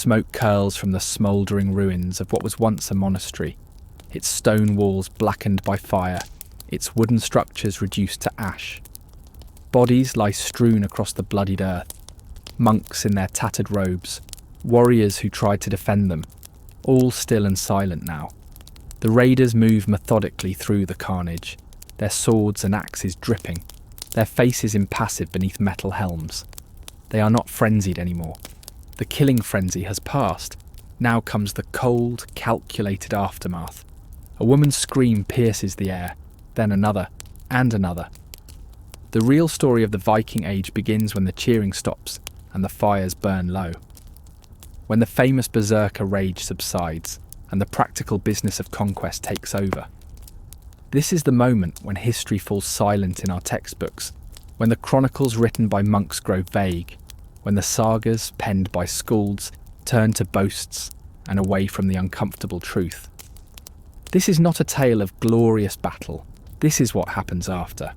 Smoke curls from the smouldering ruins of what was once a monastery, its stone walls blackened by fire, its wooden structures reduced to ash. Bodies lie strewn across the bloodied earth, monks in their tattered robes, warriors who tried to defend them, all still and silent now. The raiders move methodically through the carnage, their swords and axes dripping, their faces impassive beneath metal helms. They are not frenzied anymore. The killing frenzy has passed. Now comes the cold, calculated aftermath. A woman's scream pierces the air, then another, and another. The real story of the Viking Age begins when the cheering stops and the fires burn low. When the famous berserker rage subsides and the practical business of conquest takes over. This is the moment when history falls silent in our textbooks, when the chronicles written by monks grow vague, when the sagas penned by skalds turn to boasts and away from the uncomfortable truth. This is not a tale of glorious battle. This is what happens after.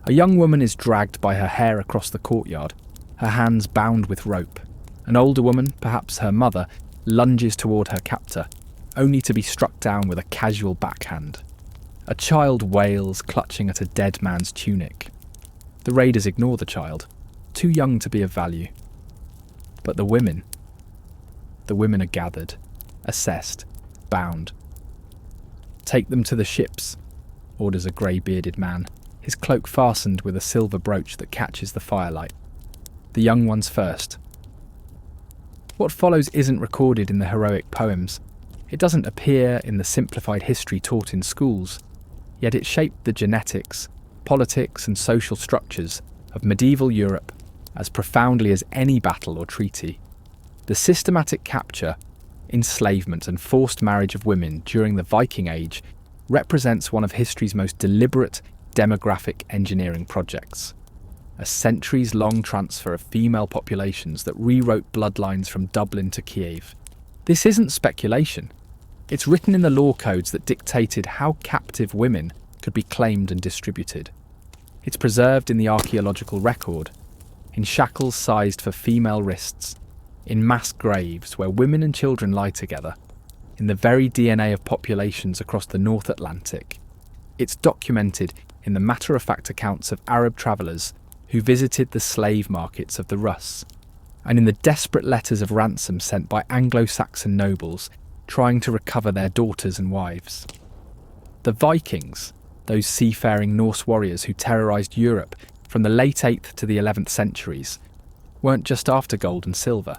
A young woman is dragged by her hair across the courtyard, her hands bound with rope. An older woman, perhaps her mother, lunges toward her captor, only to be struck down with a casual backhand. A child wails, clutching at a dead man's tunic. The raiders ignore the child, too young to be of value. But the women are gathered, assessed, bound. "Take them to the ships," orders a grey-bearded man, his cloak fastened with a silver brooch that catches the firelight. The young ones first. What follows isn't recorded in the heroic poems. It doesn't appear in the simplified history taught in schools, yet it shaped the genetics, politics and social structures of medieval Europe as profoundly as any battle or treaty. The systematic capture, enslavement and forced marriage of women during the Viking Age represents one of history's most deliberate demographic engineering projects. A centuries-long transfer of female populations that rewrote bloodlines from Dublin to Kiev. This isn't speculation. It's written in the law codes that dictated how captive women could be claimed and distributed. It's preserved in the archaeological record, in shackles sized for female wrists, in mass graves where women and children lie together, in the very DNA of populations across the North Atlantic. It's documented in the matter-of-fact accounts of Arab travellers who visited the slave markets of the Rus, and in the desperate letters of ransom sent by Anglo-Saxon nobles trying to recover their daughters and wives. The Vikings, those seafaring Norse warriors who terrorised Europe from the late 8th to the 11th centuries, weren't just after gold and silver.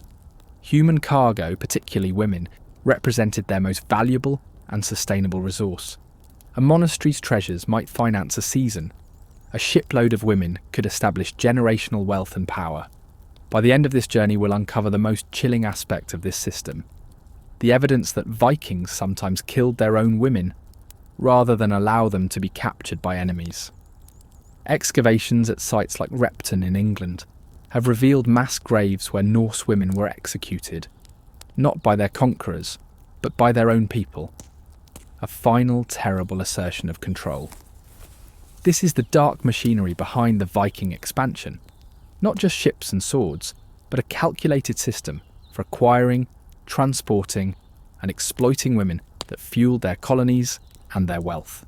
Human cargo, particularly women, represented their most valuable and sustainable resource. A monastery's treasures might finance a season. A shipload of women could establish generational wealth and power. By the end of this journey, we'll uncover the most chilling aspect of this system. The evidence that Vikings sometimes killed their own women rather than allow them to be captured by enemies. Excavations at sites like Repton in England have revealed mass graves where Norse women were executed, not by their conquerors, but by their own people. A final terrible assertion of control. This is the dark machinery behind the Viking expansion. Not just ships and swords, but a calculated system for acquiring, transporting, and exploiting women that fueled their colonies and their wealth.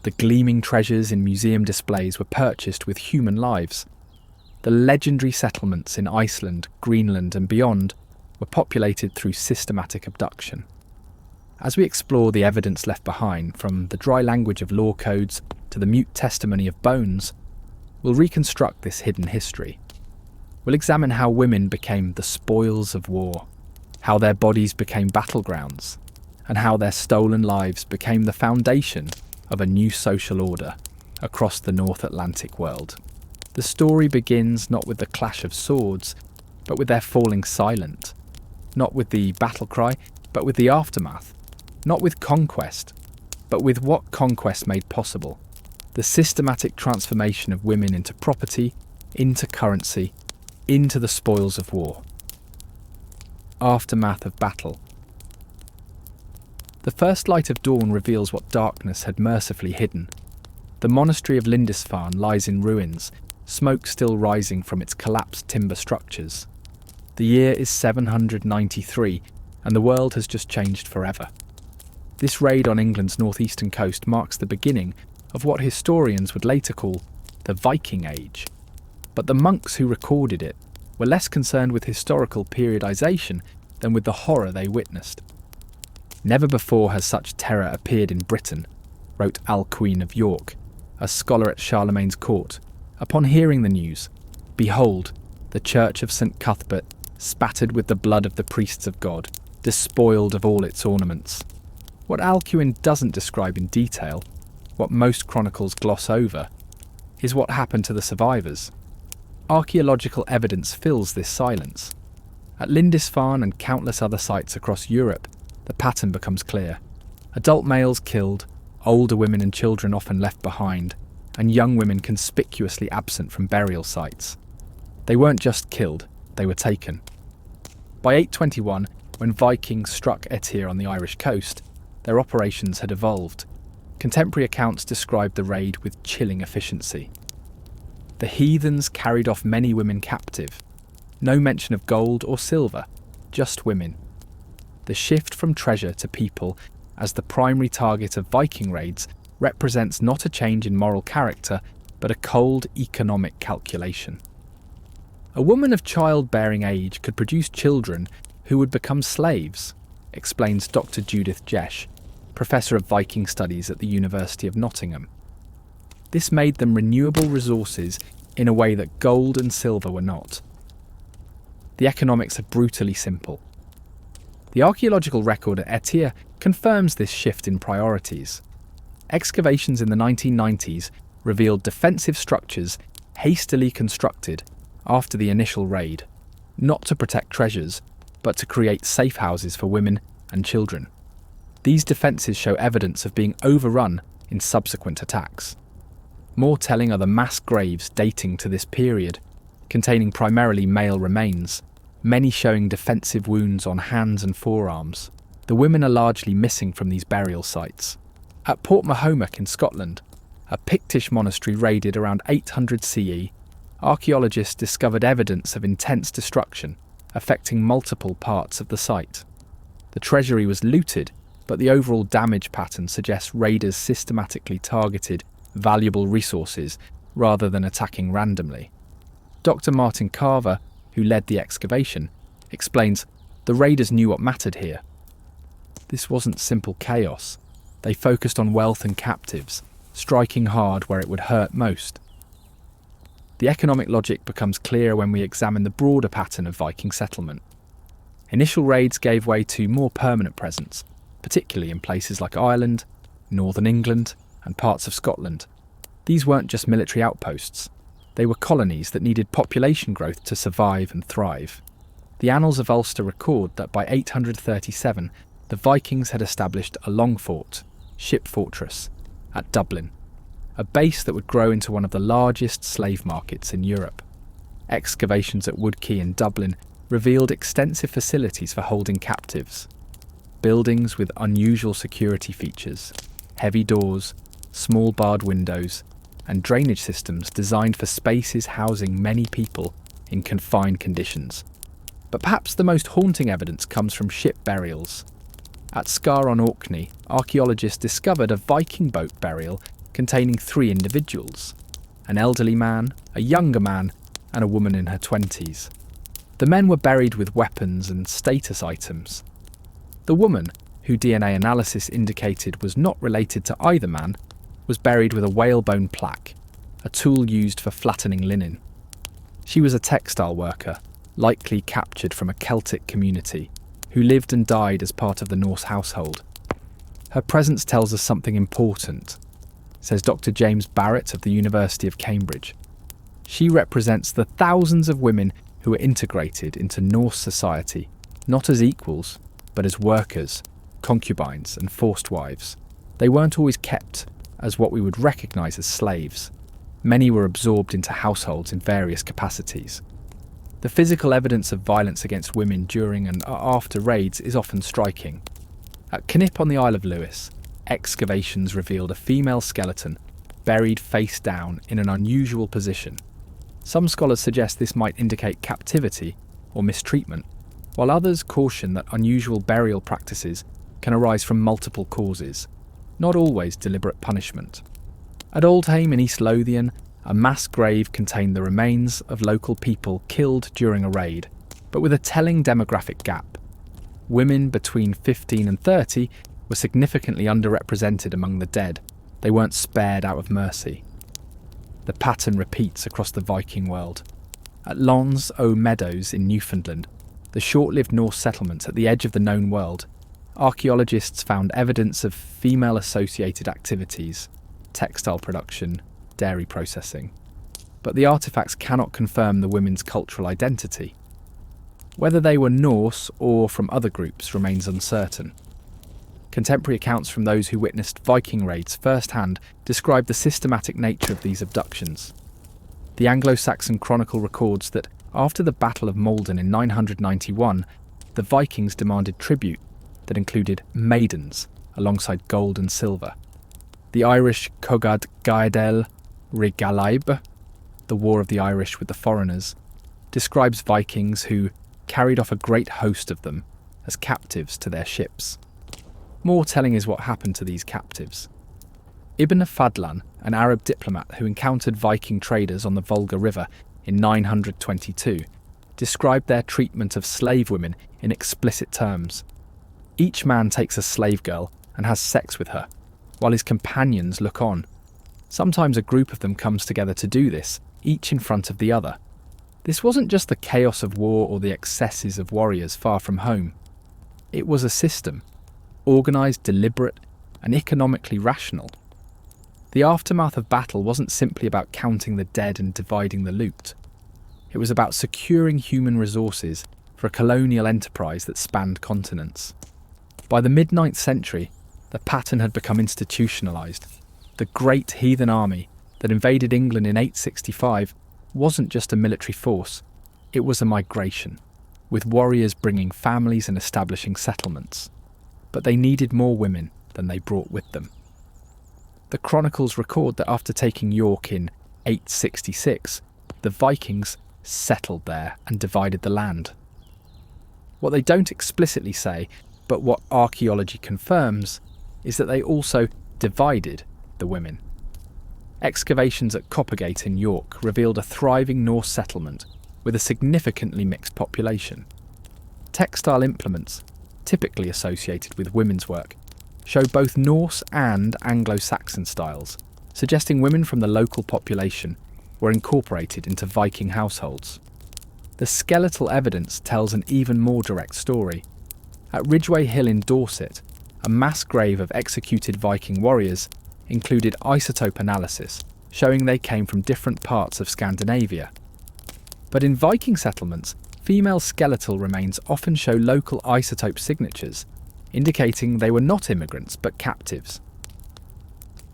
The gleaming treasures in museum displays were purchased with human lives. The legendary settlements in Iceland, Greenland, and beyond were populated through systematic abduction. As we explore the evidence left behind, from the dry language of law codes to the mute testimony of bones, we'll reconstruct this hidden history. We'll examine how women became the spoils of war, how their bodies became battlegrounds, and how their stolen lives became the foundation of a new social order across the North Atlantic world. The story begins not with the clash of swords, but with their falling silent. Not with the battle cry, but with the aftermath. Not with conquest, but with what conquest made possible. The systematic transformation of women into property, into currency, into the spoils of war. Aftermath of battle. The first light of dawn reveals what darkness had mercifully hidden. The monastery of Lindisfarne lies in ruins, smoke still rising from its collapsed timber structures. The year is 793, and the world has just changed forever. This raid on England's northeastern coast marks the beginning of what historians would later call the Viking Age. But the monks who recorded it were less concerned with historical periodization than with the horror they witnessed. "Never before has such terror appeared in Britain," wrote Alcuin of York, a scholar at Charlemagne's court, upon hearing the news. "Behold, the church of St. Cuthbert, spattered with the blood of the priests of God, despoiled of all its ornaments." What Alcuin doesn't describe in detail, what most chronicles gloss over, is what happened to the survivors. Archaeological evidence fills this silence. At Lindisfarne and countless other sites across Europe, the pattern becomes clear. Adult males killed, older women and children often left behind, and young women conspicuously absent from burial sites. They weren't just killed, they were taken. By 821, when Vikings struck Étir on the Irish coast, their operations had evolved. Contemporary accounts describe the raid with chilling efficiency. The heathens carried off many women captive. No mention of gold or silver, just women. The shift from treasure to people as the primary target of Viking raids represents not a change in moral character, but a cold economic calculation. A woman of childbearing age could produce children who would become slaves, explains Dr. Judith Jesch, Professor of Viking Studies at the University of Nottingham. This made them renewable resources in a way that gold and silver were not. The economics are brutally simple. The archaeological record at Étir confirms this shift in priorities. Excavations in the 1990s revealed defensive structures hastily constructed after the initial raid, not to protect treasures, but to create safe houses for women and children. These defences show evidence of being overrun in subsequent attacks. More telling are the mass graves dating to this period, containing primarily male remains, many showing defensive wounds on hands and forearms. The women are largely missing from these burial sites. At Port Mahomet in Scotland, a Pictish monastery raided around 800 CE, archaeologists discovered evidence of intense destruction affecting multiple parts of the site. The treasury was looted, but the overall damage pattern suggests raiders systematically targeted valuable resources rather than attacking randomly. Dr. Martin Carver, who led the excavation, explains the raiders knew what mattered here. This wasn't simple chaos. They focused on wealth and captives, striking hard where it would hurt most. The economic logic becomes clear when we examine the broader pattern of Viking settlement. Initial raids gave way to more permanent presence, particularly in places like Ireland, northern England, and parts of Scotland. These weren't just military outposts. They were colonies that needed population growth to survive and thrive. The Annals of Ulster record that by 837, the Vikings had established a long fort, ship fortress, at Dublin, a base that would grow into one of the largest slave markets in Europe. Excavations at Wood Quay in Dublin revealed extensive facilities for holding captives. Buildings with unusual security features, heavy doors, small barred windows, and drainage systems designed for spaces housing many people in confined conditions. But perhaps the most haunting evidence comes from ship burials. At Skar-on-Orkney, archaeologists discovered a Viking boat burial containing 3 individuals: an elderly man, a younger man, and a woman in her 20s. The men were buried with weapons and status items. The woman, who DNA analysis indicated was not related to either man, was buried with a whalebone plaque, a tool used for flattening linen. She was a textile worker, likely captured from a Celtic community, who lived and died as part of the Norse household. Her presence tells us something important, says Dr. James Barrett of the University of Cambridge. She represents the thousands of women who were integrated into Norse society, not as equals, but as workers, concubines, and forced wives. They weren't always kept as what we would recognise as slaves. Many were absorbed into households in various capacities. The physical evidence of violence against women during and after raids is often striking. At Knip on the Isle of Lewis, excavations revealed a female skeleton buried face down in an unusual position. Some scholars suggest this might indicate captivity, or mistreatment, while others caution that unusual burial practices can arise from multiple causes, not always deliberate punishment. At Oldham in East Lothian, a mass grave contained the remains of local people killed during a raid, but with a telling demographic gap. Women between 15 and 30 were significantly underrepresented among the dead. They weren't spared out of mercy. The pattern repeats across the Viking world. At Lons Meadows in Newfoundland, the short-lived Norse settlements at the edge of the known world, archaeologists found evidence of female-associated activities, textile production, dairy processing. But the artefacts cannot confirm the women's cultural identity. Whether they were Norse or from other groups remains uncertain. Contemporary accounts from those who witnessed Viking raids firsthand describe the systematic nature of these abductions. The Anglo-Saxon Chronicle records that after the Battle of Maldon in 991, the Vikings demanded tribute that included maidens alongside gold and silver. The Irish Cogad Gaedel Rigalaib, the War of the Irish with the foreigners, describes Vikings who carried off a great host of them as captives to their ships. More telling is what happened to these captives. Ibn Fadlan, an Arab diplomat who encountered Viking traders on the Volga River in 922, described their treatment of slave women in explicit terms. Each man takes a slave girl and has sex with her, while his companions look on. Sometimes a group of them comes together to do this, each in front of the other. This wasn't just the chaos of war or the excesses of warriors far from home. It was a system, organised, deliberate, and economically rational. The aftermath of battle wasn't simply about counting the dead and dividing the loot. It was about securing human resources for a colonial enterprise that spanned continents. By the mid-9th century, the pattern had become institutionalised. The great heathen army that invaded England in 865 wasn't just a military force, it was a migration, with warriors bringing families and establishing settlements. But they needed more women than they brought with them. The Chronicles record that after taking York in 866, the Vikings settled there and divided the land. What they don't explicitly say, but what archaeology confirms, is that they also divided the women. Excavations at Coppergate in York revealed a thriving Norse settlement with a significantly mixed population. Textile implements, typically associated with women's work, show both Norse and Anglo-Saxon styles, suggesting women from the local population were incorporated into Viking households. The skeletal evidence tells an even more direct story. At Ridgeway Hill in Dorset, a mass grave of executed Viking warriors included isotope analysis, showing they came from different parts of Scandinavia. But in Viking settlements, female skeletal remains often show local isotope signatures, indicating they were not immigrants but captives.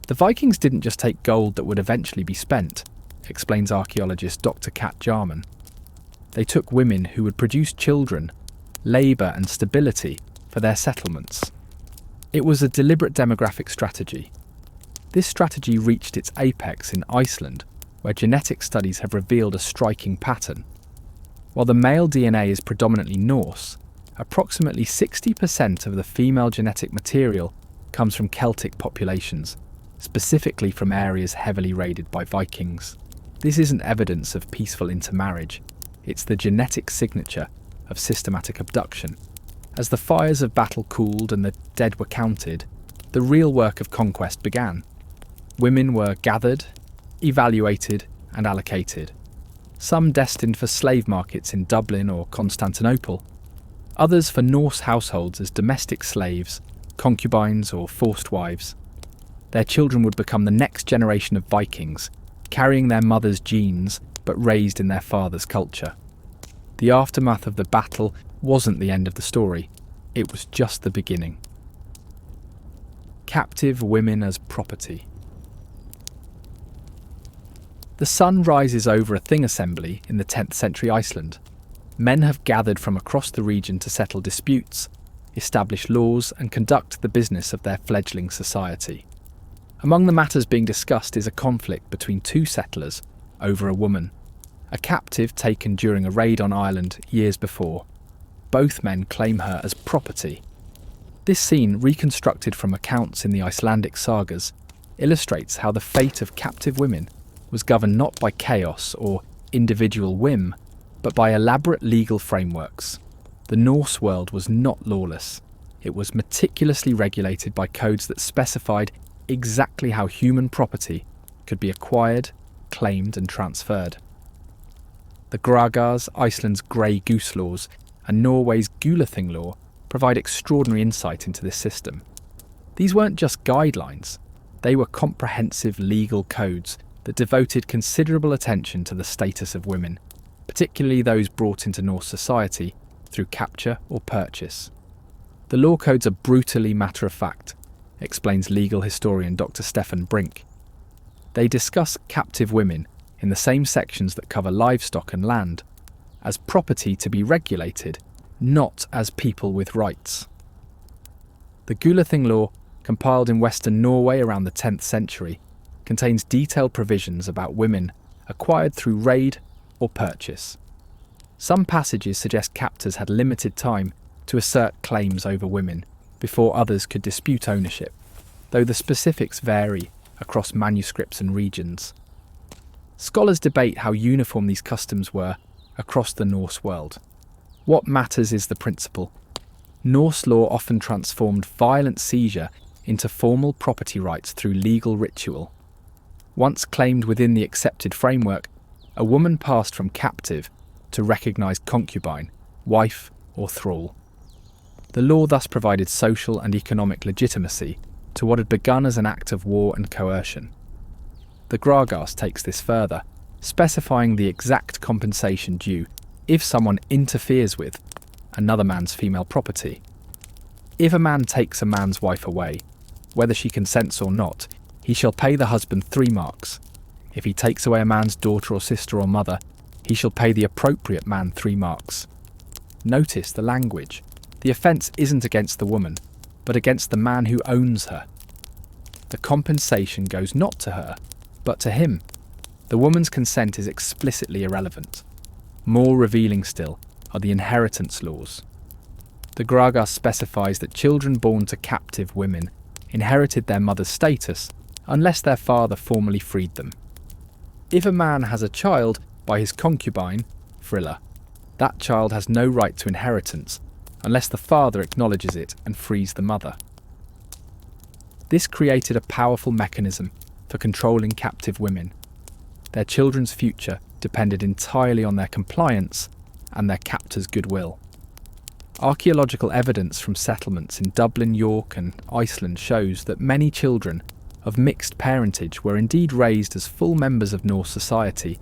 The Vikings didn't just take gold that would eventually be spent, explains archaeologist Dr. Kat Jarman. They took women who would produce children, labour and stability for their settlements. It was a deliberate demographic strategy. This strategy reached its apex in Iceland, where genetic studies have revealed a striking pattern. While the male DNA is predominantly Norse, approximately 60% of the female genetic material comes from Celtic populations, specifically from areas heavily raided by Vikings. This isn't evidence of peaceful intermarriage, it's the genetic signature of systematic abduction. As the fires of battle cooled and the dead were counted, the real work of conquest began. Women were gathered, evaluated and allocated, some destined for slave markets in Dublin or Constantinople, others for Norse households as domestic slaves, concubines or forced wives. Their children would become the next generation of Vikings, carrying their mother's genes but raised in their father's culture. The aftermath of the battle wasn't the end of the story, it was just the beginning. Captive women as property. The sun rises over a thing assembly in the 10th century Iceland. Men have gathered from across the region to settle disputes, establish laws and conduct the business of their fledgling society. Among the matters being discussed is a conflict between two settlers over a woman. a captive taken during a raid on Ireland years before. Both men claim her as property. This scene, reconstructed from accounts in the Icelandic sagas, illustrates how the fate of captive women was governed not by chaos or individual whim, but by elaborate legal frameworks. The Norse world was not lawless. It was meticulously regulated by codes that specified exactly how human property could be acquired, claimed and transferred. The Gragars, Iceland's grey goose laws, and Norway's Gulathing law provide extraordinary insight into this system. These weren't just guidelines, they were comprehensive legal codes that devoted considerable attention to the status of women, particularly those brought into Norse society through capture or purchase. The law codes are brutally matter-of-fact, explains legal historian Dr. Stefan Brink. They discuss captive women in the same sections that cover livestock and land, as property to be regulated, not as people with rights. The Gulathing law, compiled in Western Norway around the 10th century, contains detailed provisions about women acquired through raid or purchase. Some passages suggest captors had limited time to assert claims over women before others could dispute ownership, though the specifics vary across manuscripts and regions. Scholars debate how uniform these customs were across the Norse world. What matters is the principle. Norse law often transformed violent seizure into formal property rights through legal ritual. Once claimed within the accepted framework, a woman passed from captive to recognised concubine, wife or thrall. The law thus provided social and economic legitimacy to what had begun as an act of war and coercion. The Gragars takes this further, specifying the exact compensation due if someone interferes with another man's female property. If a man takes a man's wife away, whether she consents or not, he shall pay the husband 3 marks. If he takes away a man's daughter or sister or mother, he shall pay the appropriate man 3 marks. Notice the language. The offence isn't against the woman, but against the man who owns her. The compensation goes not to her, but to him. The woman's consent is explicitly irrelevant. More revealing still are the inheritance laws. The Gragar specifies that children born to captive women inherited their mother's status unless their father formally freed them. If a man has a child by his concubine, frilla, that child has no right to inheritance unless the father acknowledges it and frees the mother. This created a powerful mechanism for controlling captive women. Their children's future depended entirely on their compliance and their captor's goodwill. Archaeological evidence from settlements in Dublin, York and Iceland shows that many children of mixed parentage were indeed raised as full members of Norse society,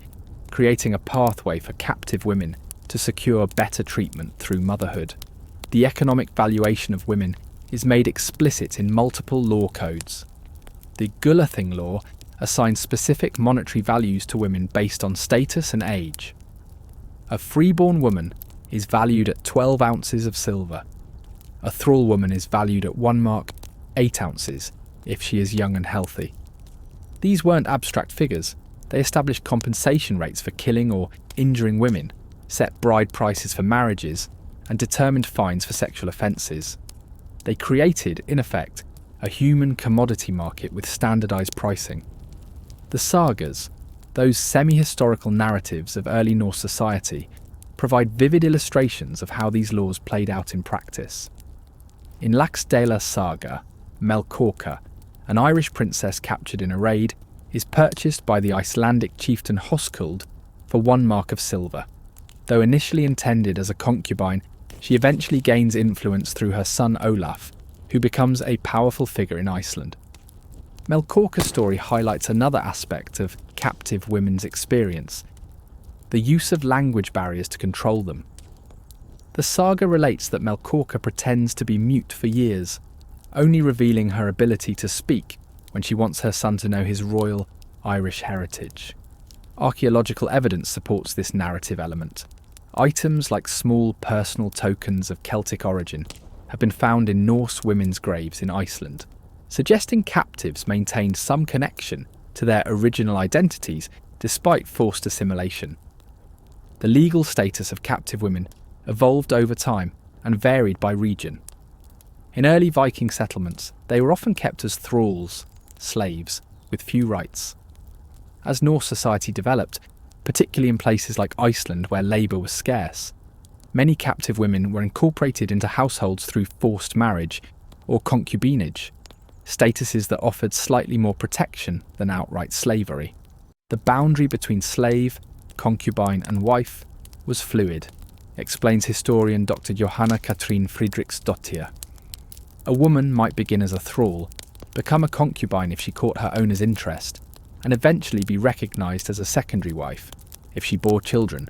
creating a pathway for captive women to secure better treatment through motherhood. The economic valuation of women is made explicit in multiple law codes. The Gulathing law assigns specific monetary values to women based on status and age. A freeborn woman is valued at 12 ounces of silver. A thrall woman is valued at 1 mark, 8 ounces, if she is young and healthy. These weren't abstract figures. They established compensation rates for killing or injuring women, set bride prices for marriages, and determined fines for sexual offences. They created, in effect, a human commodity market with standardised pricing. The sagas, those semi-historical narratives of early Norse society, provide vivid illustrations of how these laws played out in practice. In Laxdæla's saga, Melkorka, an Irish princess captured in a raid, is purchased by the Icelandic chieftain Höskuld for 1 mark of silver. Though initially intended as a concubine, she eventually gains influence through her son Olaf, who becomes a powerful figure in Iceland. Melkorka's story highlights another aspect of captive women's experience: the use of language barriers to control them. The saga relates that Melkorka pretends to be mute for years, only revealing her ability to speak when she wants her son to know his royal Irish heritage. Archaeological evidence supports this narrative element. Items like small personal tokens of Celtic origin have been found in Norse women's graves in Iceland, suggesting captives maintained some connection to their original identities despite forced assimilation. The legal status of captive women evolved over time and varied by region. In early Viking settlements, they were often kept as thralls, slaves, with few rights. As Norse society developed, particularly in places like Iceland where labour was scarce, many captive women were incorporated into households through forced marriage or concubinage, statuses that offered slightly more protection than outright slavery. The boundary between slave, concubine and wife was fluid, explains historian Dr. Johanna Katrin Friedrichsdottir. A woman might begin as a thrall, become a concubine if she caught her owner's interest, and eventually be recognised as a secondary wife if she bore children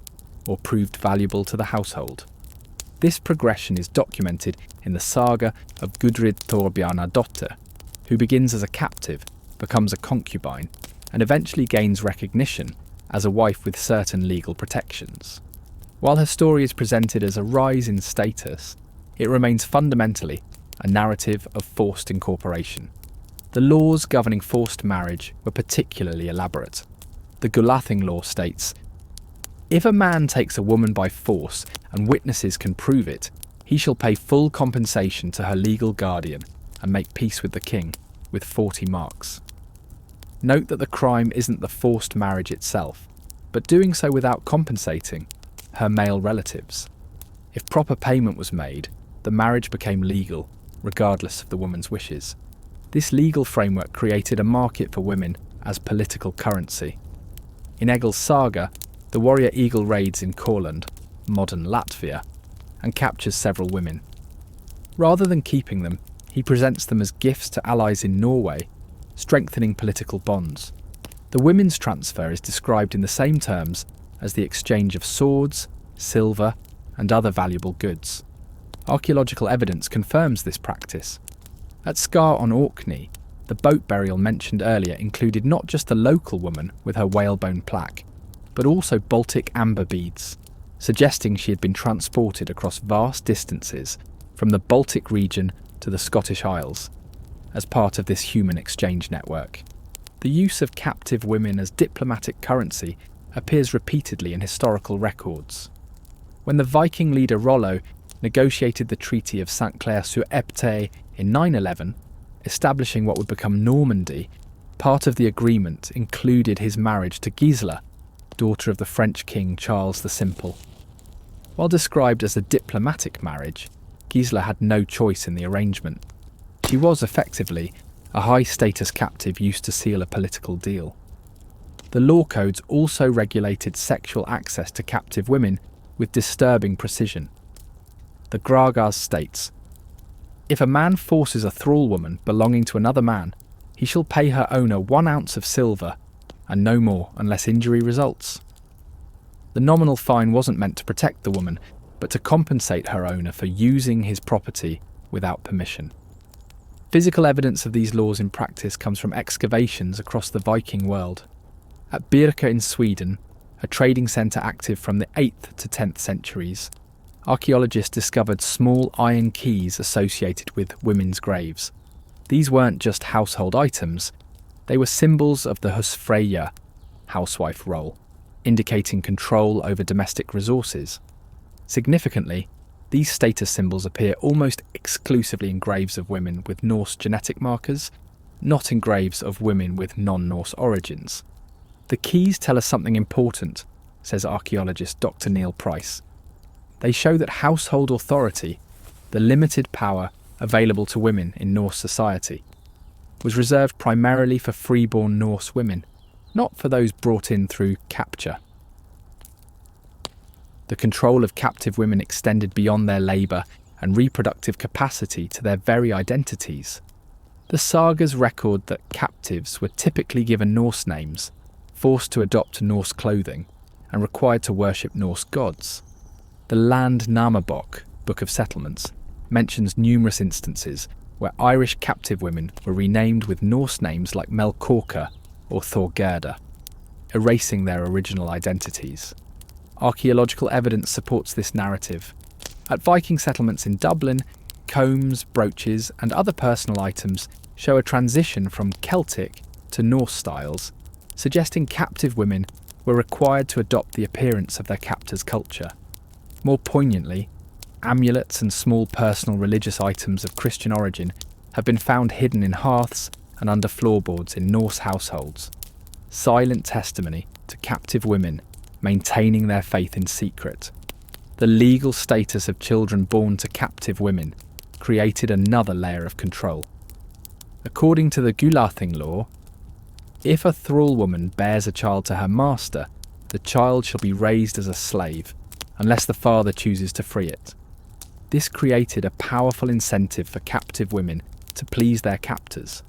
or proved valuable to the household. This progression is documented in the saga of Gudrid Thorbjarnardottir, who begins as a captive, becomes a concubine, and eventually gains recognition as a wife with certain legal protections. While her story is presented as a rise in status, it remains fundamentally a narrative of forced incorporation. The laws governing forced marriage were particularly elaborate. The Gulathing law states, "If a man takes a woman by force and witnesses can prove it, he shall pay full compensation to her legal guardian and make peace with the king, with 40 marks." Note that the crime isn't the forced marriage itself, but doing so without compensating her male relatives. If proper payment was made, the marriage became legal, regardless of the woman's wishes. This legal framework created a market for women as political currency. In Egil's saga, the warrior Egil raids in Courland, modern Latvia, and captures several women. Rather than keeping them, he presents them as gifts to allies in Norway, strengthening political bonds. The women's transfer is described in the same terms as the exchange of swords, silver, and other valuable goods. Archaeological evidence confirms this practice. At Scar on Orkney, the boat burial mentioned earlier included not just the local woman with her whalebone plaque, but also Baltic amber beads, suggesting she had been transported across vast distances from the Baltic region to the Scottish Isles, as part of this human exchange network. The use of captive women as diplomatic currency appears repeatedly in historical records. When the Viking leader Rollo negotiated the Treaty of St. Clair-sur-Epte in 911, establishing what would become Normandy, part of the agreement included his marriage to Gisela, daughter of the French king Charles the Simple. While described as a diplomatic marriage, Gisela had no choice in the arrangement. She was effectively a high-status captive used to seal a political deal. The law codes also regulated sexual access to captive women with disturbing precision. The Gragas states, "If a man forces a thrall woman belonging to another man, he shall pay her owner 1 ounce of silver, and no more unless injury results." The nominal fine wasn't meant to protect the woman, but to compensate her owner for using his property without permission. Physical evidence of these laws in practice comes from excavations across the Viking world. At Birka in Sweden, a trading centre active from the 8th to 10th centuries, archaeologists discovered small iron keys associated with women's graves. These weren't just household items, they were symbols of the husfreyja, housewife role, indicating control over domestic resources. Significantly, these status symbols appear almost exclusively in graves of women with Norse genetic markers, not in graves of women with non-Norse origins. The keys tell us something important, says archaeologist Dr. Neil Price. They show that household authority, the limited power available to women in Norse society, was reserved primarily for freeborn Norse women, not for those brought in through capture. The control of captive women extended beyond their labour and reproductive capacity to their very identities. The sagas record that captives were typically given Norse names, forced to adopt Norse clothing, and required to worship Norse gods. The Landnámabók, Book of Settlements, mentions numerous instances where Irish captive women were renamed with Norse names like Melkorka or Thorgerda, erasing their original identities. Archaeological evidence supports this narrative. At Viking settlements in Dublin, combs, brooches, and other personal items show a transition from Celtic to Norse styles, suggesting captive women were required to adopt the appearance of their captors' culture. More poignantly, amulets and small personal religious items of Christian origin have been found hidden in hearths and under floorboards in Norse households, silent testimony to captive women maintaining their faith in secret. The legal status of children born to captive women created another layer of control. According to the Gulathing law, if a thrall woman bears a child to her master, the child shall be raised as a slave, unless the father chooses to free it. This created a powerful incentive for captive women to please their captors.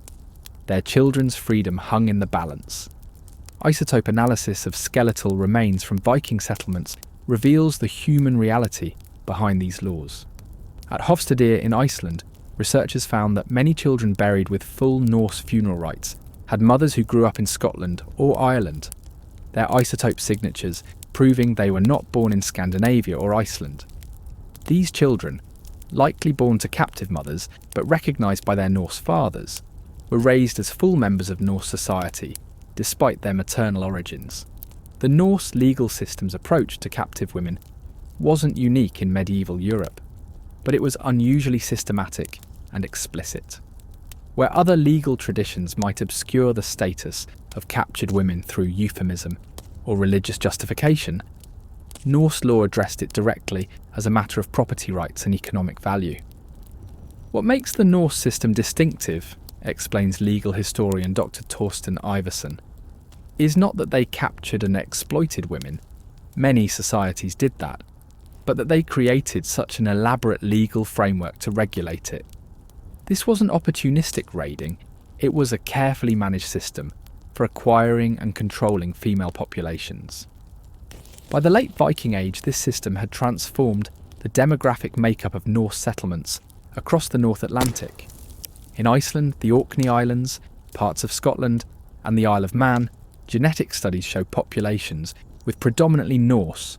Their children's freedom hung in the balance. Isotope analysis of skeletal remains from Viking settlements reveals the human reality behind these laws. At Hofstadr in Iceland, researchers found that many children buried with full Norse funeral rites had mothers who grew up in Scotland or Ireland, their isotope signatures proving they were not born in Scandinavia or Iceland. These children, likely born to captive mothers but recognised by their Norse fathers, were raised as full members of Norse society, despite their maternal origins. The Norse legal system's approach to captive women wasn't unique in medieval Europe, but it was unusually systematic and explicit. Where other legal traditions might obscure the status of captured women through euphemism or religious justification, Norse law addressed it directly as a matter of property rights and economic value. What makes the Norse system distinctive, explains legal historian Dr. Torsten Iversen, is not that they captured and exploited women, many societies did that, but that they created such an elaborate legal framework to regulate it. This wasn't opportunistic raiding, it was a carefully managed system for acquiring and controlling female populations. By the late Viking Age, this system had transformed the demographic makeup of Norse settlements across the North Atlantic. In Iceland, the Orkney Islands, parts of Scotland, and the Isle of Man, genetic studies show populations with predominantly Norse,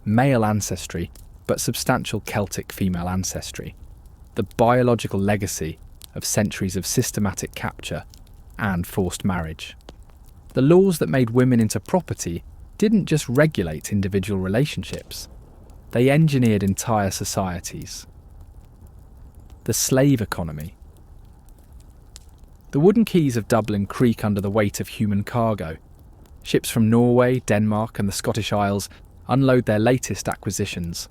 male ancestry, but substantial Celtic female ancestry, the biological legacy of centuries of systematic capture and forced marriage. The laws that made women into property didn't just regulate individual relationships, they engineered entire societies. The slave economy. The wooden quays of Dublin creak under the weight of human cargo. Ships from Norway, Denmark and the Scottish Isles unload their latest acquisitions.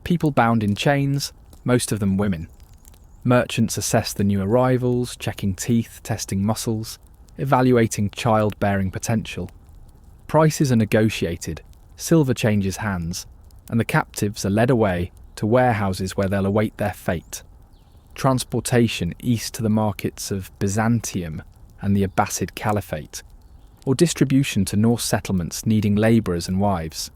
People bound in chains, most of them women. Merchants assess the new arrivals, checking teeth, testing muscles, evaluating childbearing potential. Prices are negotiated, silver changes hands, and the captives are led away to warehouses where they'll await their fate. Transportation east to the markets of Byzantium and the Abbasid Caliphate, or distribution to Norse settlements needing labourers and wives.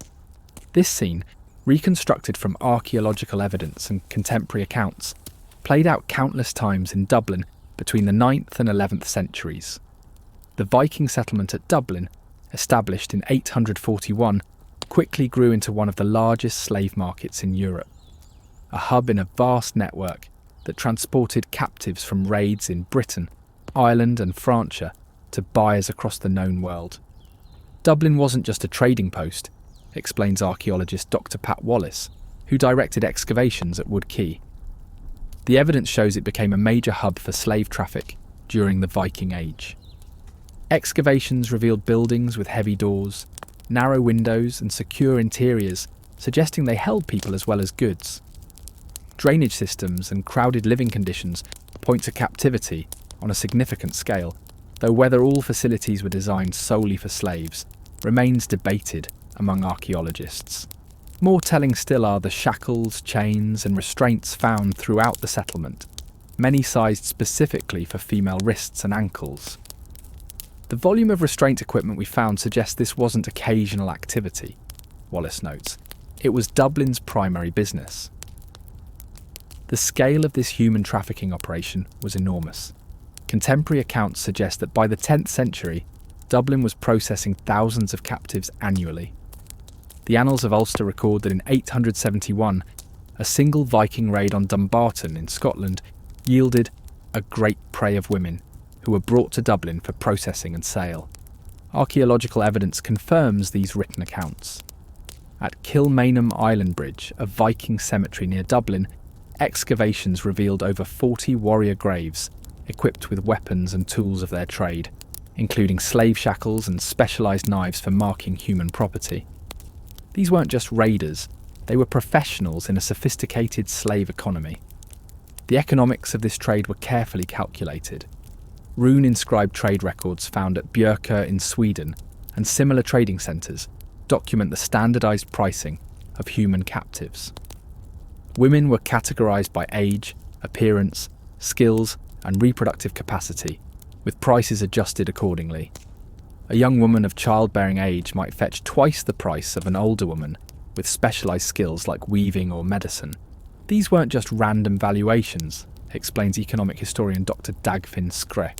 This scene, reconstructed from archaeological evidence and contemporary accounts, played out countless times in Dublin between the 9th and 11th centuries. The Viking settlement at Dublin, established in 841, quickly grew into one of the largest slave markets in Europe, a hub in a vast network that transported captives from raids in Britain, Ireland and Francia to buyers across the known world. Dublin wasn't just a trading post, explains archaeologist Dr. Pat Wallace, who directed excavations at Wood Quay. The evidence shows it became a major hub for slave traffic during the Viking Age. Excavations revealed buildings with heavy doors, narrow windows and secure interiors, suggesting they held people as well as goods. Drainage systems and crowded living conditions point to captivity on a significant scale, though whether all facilities were designed solely for slaves remains debated among archaeologists. More telling still are the shackles, chains and restraints found throughout the settlement, many sized specifically for female wrists and ankles. The volume of restraint equipment we found suggests this wasn't occasional activity, Wallace notes. It was Dublin's primary business. The scale of this human trafficking operation was enormous. Contemporary accounts suggest that by the 10th century, Dublin was processing thousands of captives annually. The Annals of Ulster record that in 871, a single Viking raid on Dumbarton in Scotland yielded a great prey of women who were brought to Dublin for processing and sale. Archaeological evidence confirms these written accounts. At Kilmainham Island Bridge, a Viking cemetery near Dublin, excavations revealed over 40 warrior graves equipped with weapons and tools of their trade, including slave shackles and specialised knives for marking human property. These weren't just raiders, they were professionals in a sophisticated slave economy. The economics of this trade were carefully calculated. Rune-inscribed trade records found at Björka in Sweden and similar trading centres document the standardised pricing of human captives. Women were categorised by age, appearance, skills and reproductive capacity, with prices adjusted accordingly. A young woman of childbearing age might fetch twice the price of an older woman with specialised skills like weaving or medicine. These weren't just random valuations, explains economic historian Dr. Dagfinn Skre.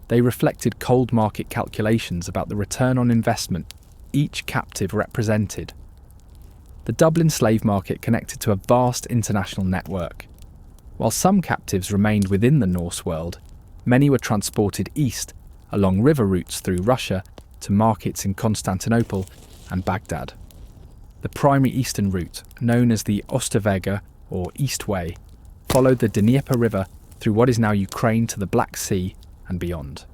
They reflected cold market calculations about the return on investment each captive represented. The Dublin slave market connected to a vast international network. While some captives remained within the Norse world, many were transported east along river routes through Russia to markets in Constantinople and Baghdad. The primary eastern route, known as the Osterwege or East Way, followed the Dnieper River through what is now Ukraine to the Black Sea and beyond.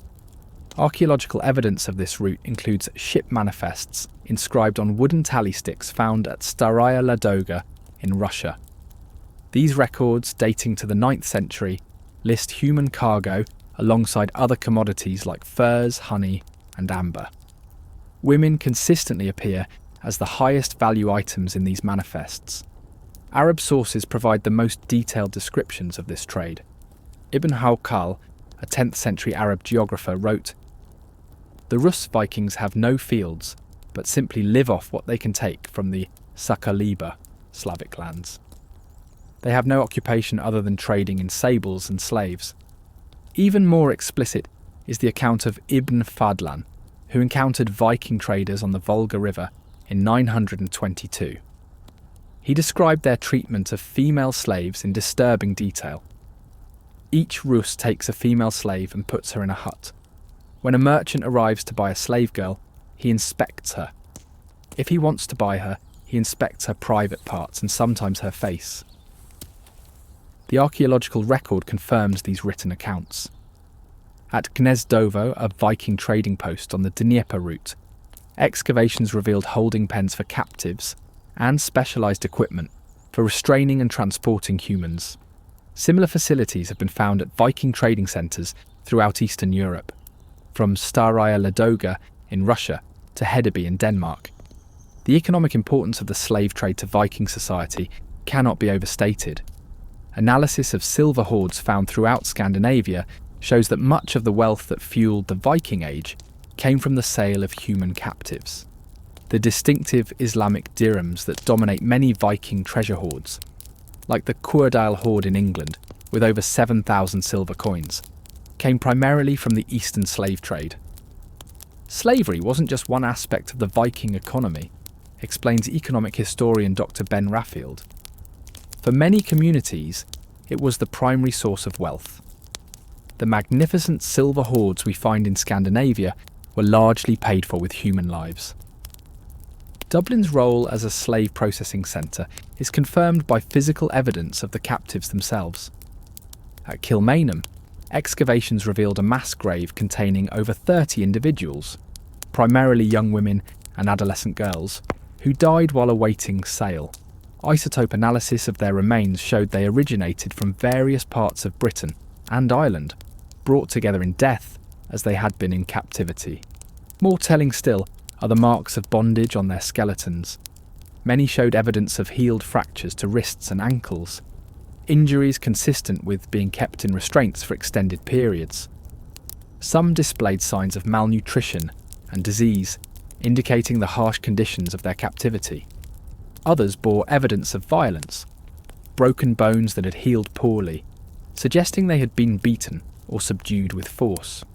Archaeological evidence of this route includes ship manifests inscribed on wooden tally sticks found at Staraya Ladoga in Russia. These records, dating to the 9th century, list human cargo alongside other commodities like furs, honey, and amber. Women consistently appear as the highest value items in these manifests. Arab sources provide the most detailed descriptions of this trade. Ibn Hawqal, a 10th century Arab geographer, wrote, "The Rus Vikings have no fields, but simply live off what they can take from the Sakaliba, Slavic lands. They have no occupation other than trading in sables and slaves." Even more explicit is the account of Ibn Fadlan, who encountered Viking traders on the Volga River in 922. He described their treatment of female slaves in disturbing detail. Each Rus takes a female slave and puts her in a hut. When a merchant arrives to buy a slave girl, he inspects her. If he wants to buy her, he inspects her private parts and sometimes her face. The archaeological record confirms these written accounts. At Gnezdovo, a Viking trading post on the Dnieper route, excavations revealed holding pens for captives and specialised equipment for restraining and transporting humans. Similar facilities have been found at Viking trading centres throughout Eastern Europe, from Staraya Ladoga in Russia to Hedeby in Denmark. The economic importance of the slave trade to Viking society cannot be overstated. Analysis of silver hoards found throughout Scandinavia shows that much of the wealth that fueled the Viking Age came from the sale of human captives. The distinctive Islamic dirhams that dominate many Viking treasure hoards, like the Cuerdale hoard in England with over 7,000 silver coins, came primarily from the Eastern slave trade. Slavery wasn't just one aspect of the Viking economy, explains economic historian Dr. Ben Raffield. For many communities, it was the primary source of wealth. The magnificent silver hoards we find in Scandinavia were largely paid for with human lives. Dublin's role as a slave processing centre is confirmed by physical evidence of the captives themselves. At Kilmainham, excavations revealed a mass grave containing over 30 individuals, primarily young women and adolescent girls, who died while awaiting sale. Isotope analysis of their remains showed they originated from various parts of Britain and Ireland, brought together in death as they had been in captivity. More telling still are the marks of bondage on their skeletons. Many showed evidence of healed fractures to wrists and ankles, injuries consistent with being kept in restraints for extended periods. Some displayed signs of malnutrition and disease, indicating the harsh conditions of their captivity. Others bore evidence of violence, broken bones that had healed poorly, suggesting they had been beaten or subdued with force.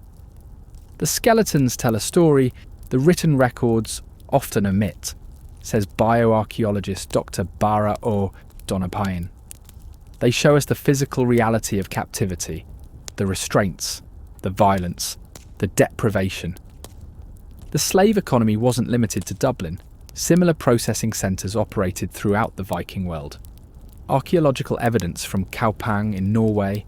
The skeletons tell a story the written records often omit, says bioarchaeologist Dr. Bara O. Donapayan. They show us the physical reality of captivity, the restraints, the violence, the deprivation. The slave economy wasn't limited to Dublin. Similar processing centres operated throughout the Viking world. Archaeological evidence from Kaupang in Norway,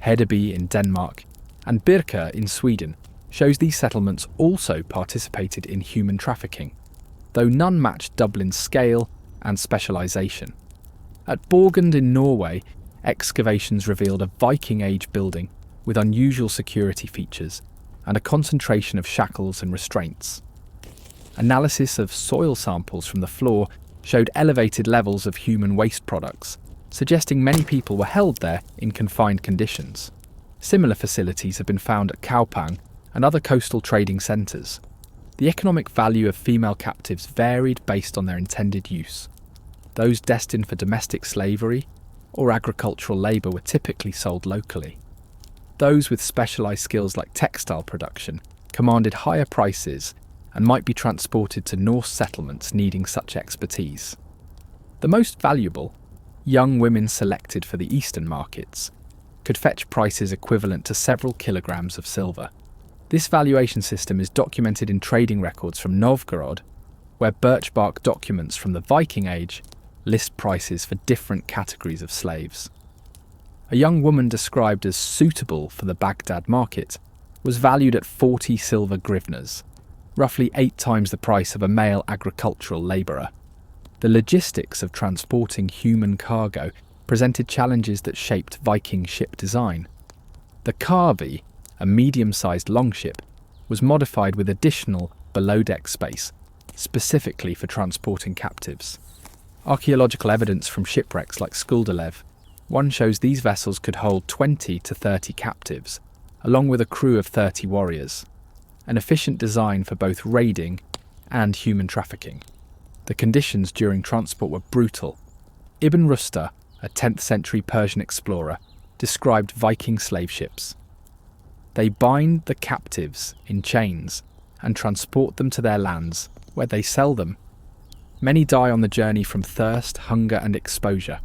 Hedeby in Denmark, and Birka in Sweden shows these settlements also participated in human trafficking, though none matched Dublin's scale and specialisation. At Borgund in Norway, excavations revealed a Viking Age building with unusual security features and a concentration of shackles and restraints. Analysis of soil samples from the floor showed elevated levels of human waste products, suggesting many people were held there in confined conditions. Similar facilities have been found at Kaupang and other coastal trading centres. The economic value of female captives varied based on their intended use. Those destined for domestic slavery or agricultural labour were typically sold locally. Those with specialised skills like textile production commanded higher prices and might be transported to Norse settlements needing such expertise. The most valuable, young women selected for the eastern markets, could fetch prices equivalent to several kilograms of silver. This valuation system is documented in trading records from Novgorod, where birchbark documents from the Viking Age list prices for different categories of slaves. A young woman described as suitable for the Baghdad market was valued at 40 silver grivnas, roughly 8 times the price of a male agricultural labourer. The logistics of transporting human cargo presented challenges that shaped Viking ship design. The Kaavi, a medium-sized longship, was modified with additional below-deck space, specifically for transporting captives. Archaeological evidence from shipwrecks like Skuldelev, one shows these vessels could hold 20 to 30 captives, along with a crew of 30 warriors, an efficient design for both raiding and human trafficking. The conditions during transport were brutal. Ibn Rusta, a 10th century Persian explorer, described Viking slave ships. They bind the captives in chains and transport them to their lands, where they sell them. Many die on the journey from thirst, hunger and exposure.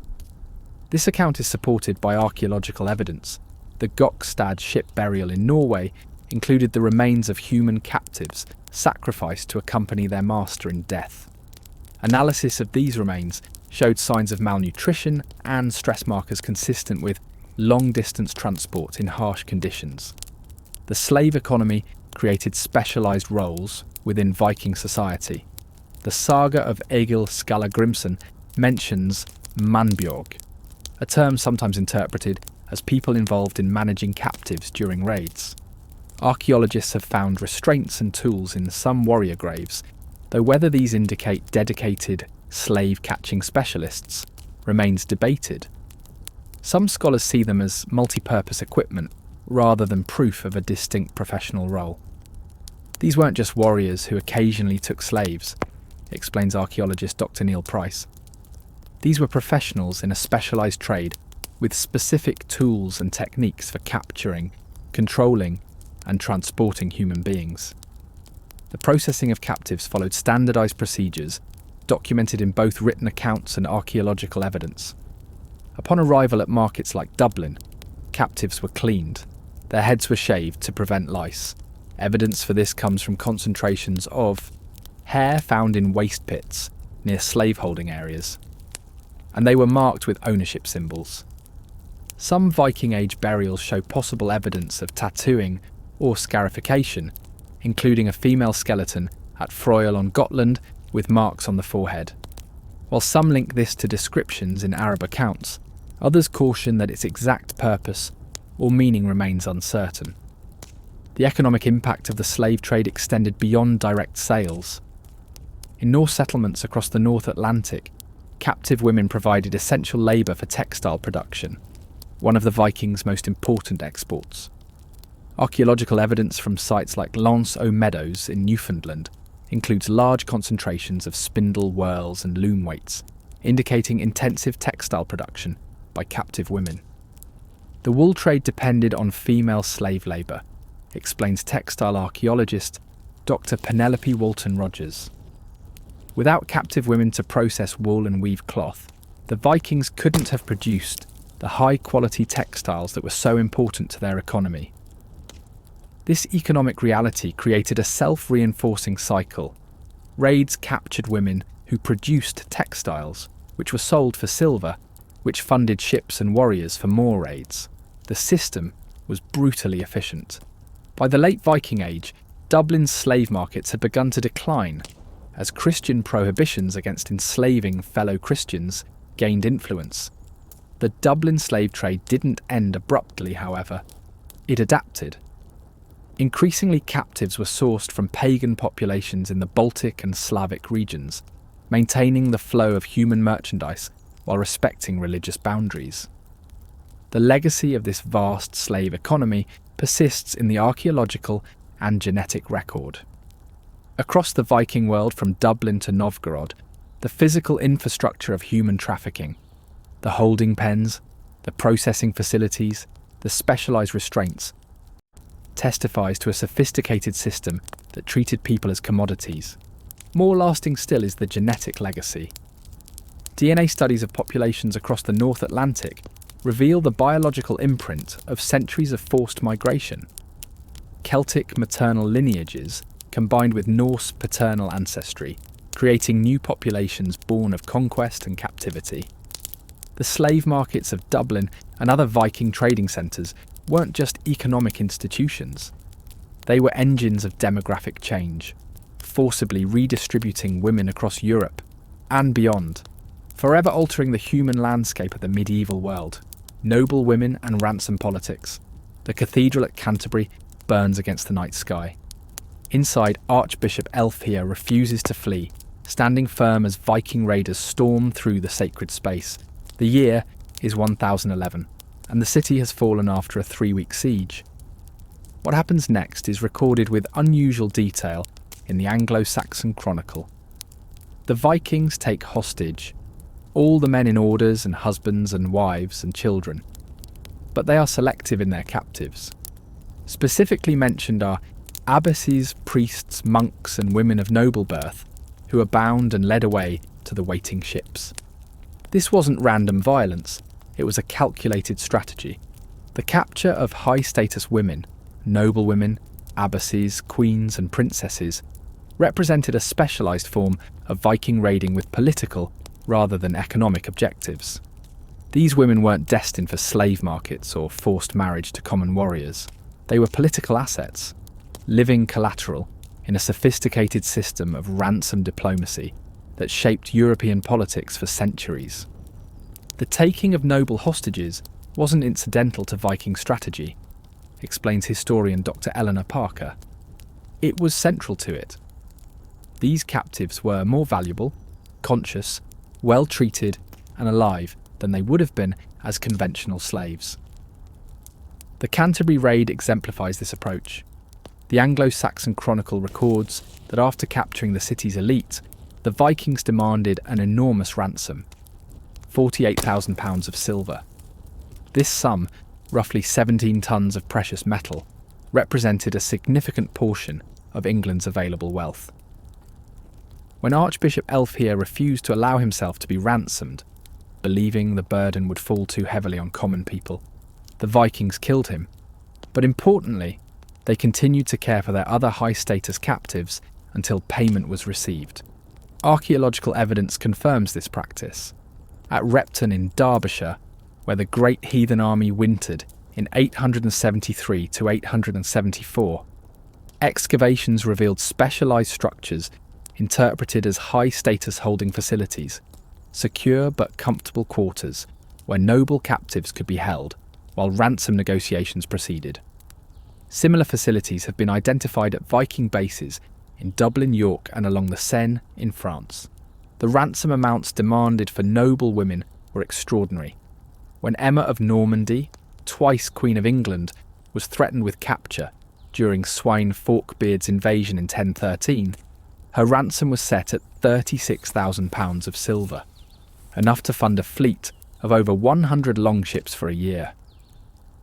This account is supported by archaeological evidence. The Gokstad ship burial in Norway included the remains of human captives sacrificed to accompany their master in death. Analysis of these remains showed signs of malnutrition and stress markers consistent with long-distance transport in harsh conditions. The slave economy created specialised roles within Viking society. The saga of Egil Skallagrimsson mentions mannbjörg, a term sometimes interpreted as people involved in managing captives during raids. Archaeologists have found restraints and tools in some warrior graves, though whether these indicate dedicated slave-catching specialists remains debated. Some scholars see them as multi-purpose equipment rather than proof of a distinct professional role. These weren't just warriors who occasionally took slaves, explains archaeologist Dr. Neil Price. These were professionals in a specialised trade with specific tools and techniques for capturing, controlling, and transporting human beings. The processing of captives followed standardised procedures, documented in both written accounts and archaeological evidence. Upon arrival at markets like Dublin, captives were cleaned. Their heads were shaved to prevent lice. Evidence for this comes from concentrations of hair found in waste pits near slaveholding areas, and they were marked with ownership symbols. Some Viking Age burials show possible evidence of tattooing or scarification, including a female skeleton at Frøyel on Gotland with marks on the forehead. While some link this to descriptions in Arab accounts, others caution that its exact purpose or meaning remains uncertain. The economic impact of the slave trade extended beyond direct sales. In Norse settlements across the North Atlantic, captive women provided essential labour for textile production, one of the Vikings' most important exports. Archaeological evidence from sites like Lance aux Meadows in Newfoundland includes large concentrations of spindle, whorls and loom weights, indicating intensive textile production by captive women. The wool trade depended on female slave labour, explains textile archaeologist Dr. Penelope Walton Rogers. Without captive women to process wool and weave cloth, the Vikings couldn't have produced the high-quality textiles that were so important to their economy. This economic reality created a self-reinforcing cycle. Raids captured women who produced textiles, which were sold for silver, which funded ships and warriors for more raids. The system was brutally efficient. By the late Viking Age, Dublin's slave markets had begun to decline as Christian prohibitions against enslaving fellow Christians gained influence. The Dublin slave trade didn't end abruptly, however. It adapted. Increasingly, captives were sourced from pagan populations in the Baltic and Slavic regions, maintaining the flow of human merchandise while respecting religious boundaries. The legacy of this vast slave economy persists in the archaeological and genetic record. Across the Viking world from Dublin to Novgorod, the physical infrastructure of human trafficking, the holding pens, the processing facilities, the specialised restraints, testifies to a sophisticated system that treated people as commodities. More lasting still is the genetic legacy. DNA studies of populations across the North Atlantic reveal the biological imprint of centuries of forced migration. Celtic maternal lineages combined with Norse paternal ancestry, creating new populations born of conquest and captivity. The slave markets of Dublin and other Viking trading centres weren't just economic institutions. They were engines of demographic change, forcibly redistributing women across Europe and beyond, forever altering the human landscape of the medieval world. Noble women and ransom politics. The cathedral at Canterbury burns against the night sky. Inside, Archbishop Elfhere refuses to flee, standing firm as Viking raiders storm through the sacred space. The year is 1011, and the city has fallen after a 3-week siege. What happens next is recorded with unusual detail in the Anglo-Saxon Chronicle. The Vikings take hostage all the men in orders and husbands and wives and children, but they are selective in their captives. Specifically mentioned are abbesses, priests, monks and women of noble birth who are bound and led away to the waiting ships. This wasn't random violence, it was a calculated strategy. The capture of high-status women, noble women, abbesses, queens and princesses, represented a specialised form of Viking raiding with political rather than economic objectives. These women weren't destined for slave markets or forced marriage to common warriors. They were political assets, living collateral in a sophisticated system of ransom diplomacy that shaped European politics for centuries. The taking of noble hostages wasn't incidental to Viking strategy, explains historian Dr. Eleanor Parker. It was central to it. These captives were more valuable, conscious, well-treated and alive than they would have been as conventional slaves. The Canterbury raid exemplifies this approach. The Anglo-Saxon Chronicle records that after capturing the city's elite, the Vikings demanded an enormous ransom, £48,000 of silver. This sum, roughly 17 tons of precious metal, represented a significant portion of England's available wealth. When Archbishop Elfhere refused to allow himself to be ransomed, believing the burden would fall too heavily on common people, the Vikings killed him. But importantly, they continued to care for their other high-status captives until payment was received. Archaeological evidence confirms this practice. At Repton in Derbyshire, where the Great Heathen Army wintered in 873 to 874, excavations revealed specialised structures interpreted as high-status holding facilities, secure but comfortable quarters where noble captives could be held while ransom negotiations proceeded. Similar facilities have been identified at Viking bases in Dublin, York and along the Seine in France. The ransom amounts demanded for noble women were extraordinary. When Emma of Normandy, twice Queen of England, was threatened with capture during Swine Forkbeard's invasion in 1013, her ransom was set at £36,000 of silver, enough to fund a fleet of over 100 longships for a year.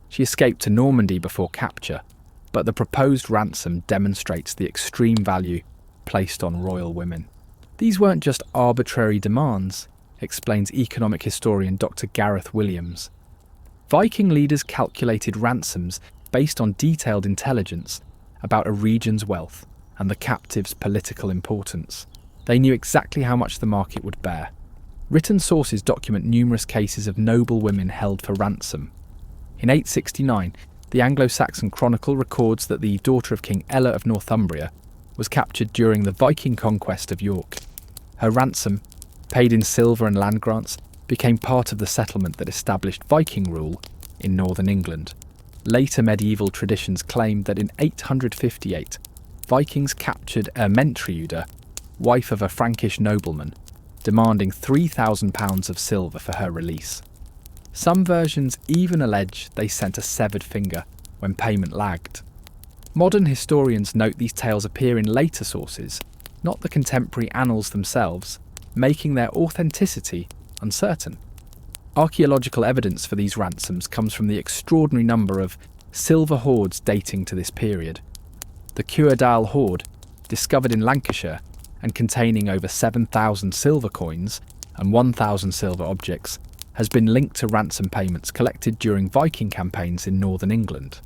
She escaped to Normandy before capture, but the proposed ransom demonstrates the extreme value placed on royal women. These weren't just arbitrary demands, explains economic historian Dr. Gareth Williams. Viking leaders calculated ransoms based on detailed intelligence about a region's wealth and the captives' political importance. They knew exactly how much the market would bear. Written sources document numerous cases of noble women held for ransom. In 869, the Anglo-Saxon Chronicle records that the daughter of King Ella of Northumbria was captured during the Viking conquest of York. Her ransom, paid in silver and land grants, became part of the settlement that established Viking rule in northern England. Later medieval traditions claimed that in 858, Vikings captured Ermentriuda, wife of a Frankish nobleman, demanding £3,000 of silver for her release. Some versions even allege they sent a severed finger when payment lagged. Modern historians note these tales appear in later sources, not the contemporary annals themselves, making their authenticity uncertain. Archaeological evidence for these ransoms comes from the extraordinary number of silver hoards dating to this period. The Cuerdale hoard, discovered in Lancashire and containing over 7,000 silver coins and 1,000 silver objects, has been linked to ransom payments collected during Viking campaigns in northern England.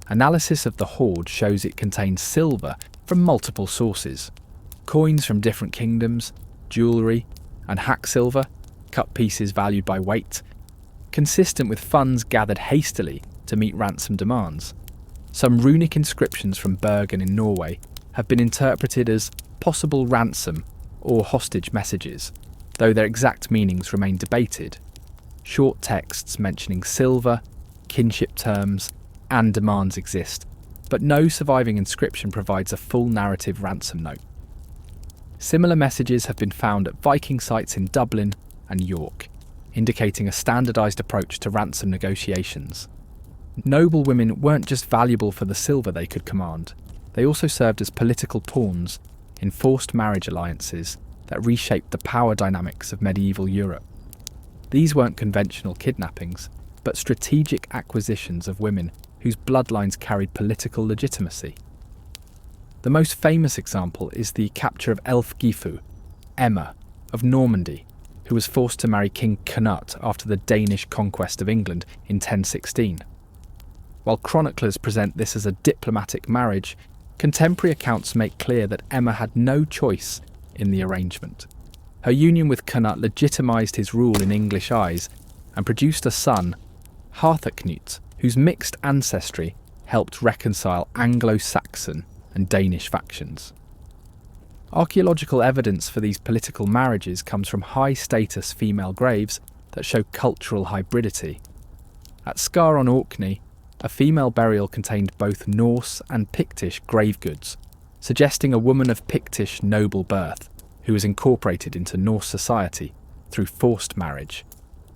Analysis of the hoard shows it contains silver from multiple sources: coins from different kingdoms, jewellery, and hack silver, cut pieces valued by weight, consistent with funds gathered hastily to meet ransom demands. Some runic inscriptions from Bergen in Norway have been interpreted as possible ransom or hostage messages, though their exact meanings remain debated. Short texts mentioning silver, kinship terms, and demands exist, but no surviving inscription provides a full narrative ransom note. Similar messages have been found at Viking sites in Dublin and York, indicating a standardised approach to ransom negotiations. Noble women weren't just valuable for the silver they could command, they also served as political pawns in forced marriage alliances that reshaped the power dynamics of medieval Europe. These weren't conventional kidnappings, but strategic acquisitions of women whose bloodlines carried political legitimacy. The most famous example is the capture of Elfgifu, Emma, of Normandy, who was forced to marry King Cnut after the Danish conquest of England in 1016. While chroniclers present this as a diplomatic marriage, contemporary accounts make clear that Emma had no choice in the arrangement. Her union with Cnut legitimised his rule in English eyes and produced a son, Harthacnut, whose mixed ancestry helped reconcile Anglo-Saxon and Danish factions. Archaeological evidence for these political marriages comes from high-status female graves that show cultural hybridity. At Scar on Orkney, a female burial contained both Norse and Pictish grave goods, suggesting a woman of Pictish noble birth who was incorporated into Norse society through forced marriage.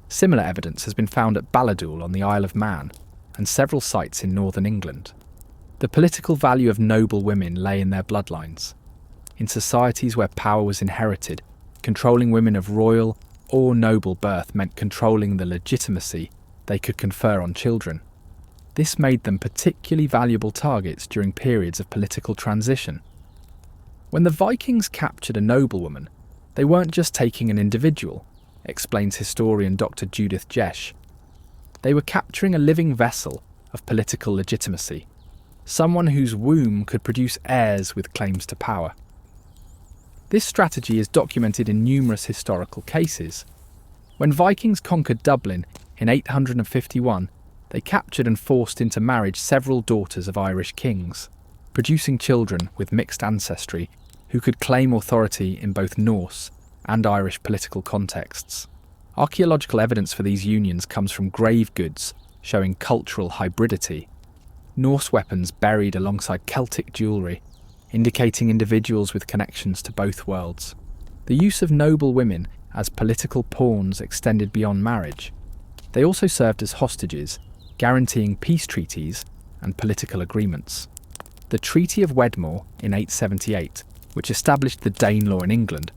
Similar evidence has been found at Balladul on the Isle of Man and several sites in northern England. The political value of noble women lay in their bloodlines. In societies where power was inherited, controlling women of royal or noble birth meant controlling the legitimacy they could confer on children. This made them particularly valuable targets during periods of political transition. When the Vikings captured a noblewoman, they weren't just taking an individual, explains historian Dr. Judith Jesch. They were capturing a living vessel of political legitimacy, someone whose womb could produce heirs with claims to power. This strategy is documented in numerous historical cases. When Vikings conquered Dublin in 851, they captured and forced into marriage several daughters of Irish kings, producing children with mixed ancestry who could claim authority in both Norse and Irish political contexts. Archaeological evidence for these unions comes from grave goods showing cultural hybridity. Norse weapons buried alongside Celtic jewellery, indicating individuals with connections to both worlds. The use of noble women as political pawns extended beyond marriage. They also served as hostages, guaranteeing peace treaties and political agreements. The Treaty of Wedmore in 878, which established the Danelaw in England,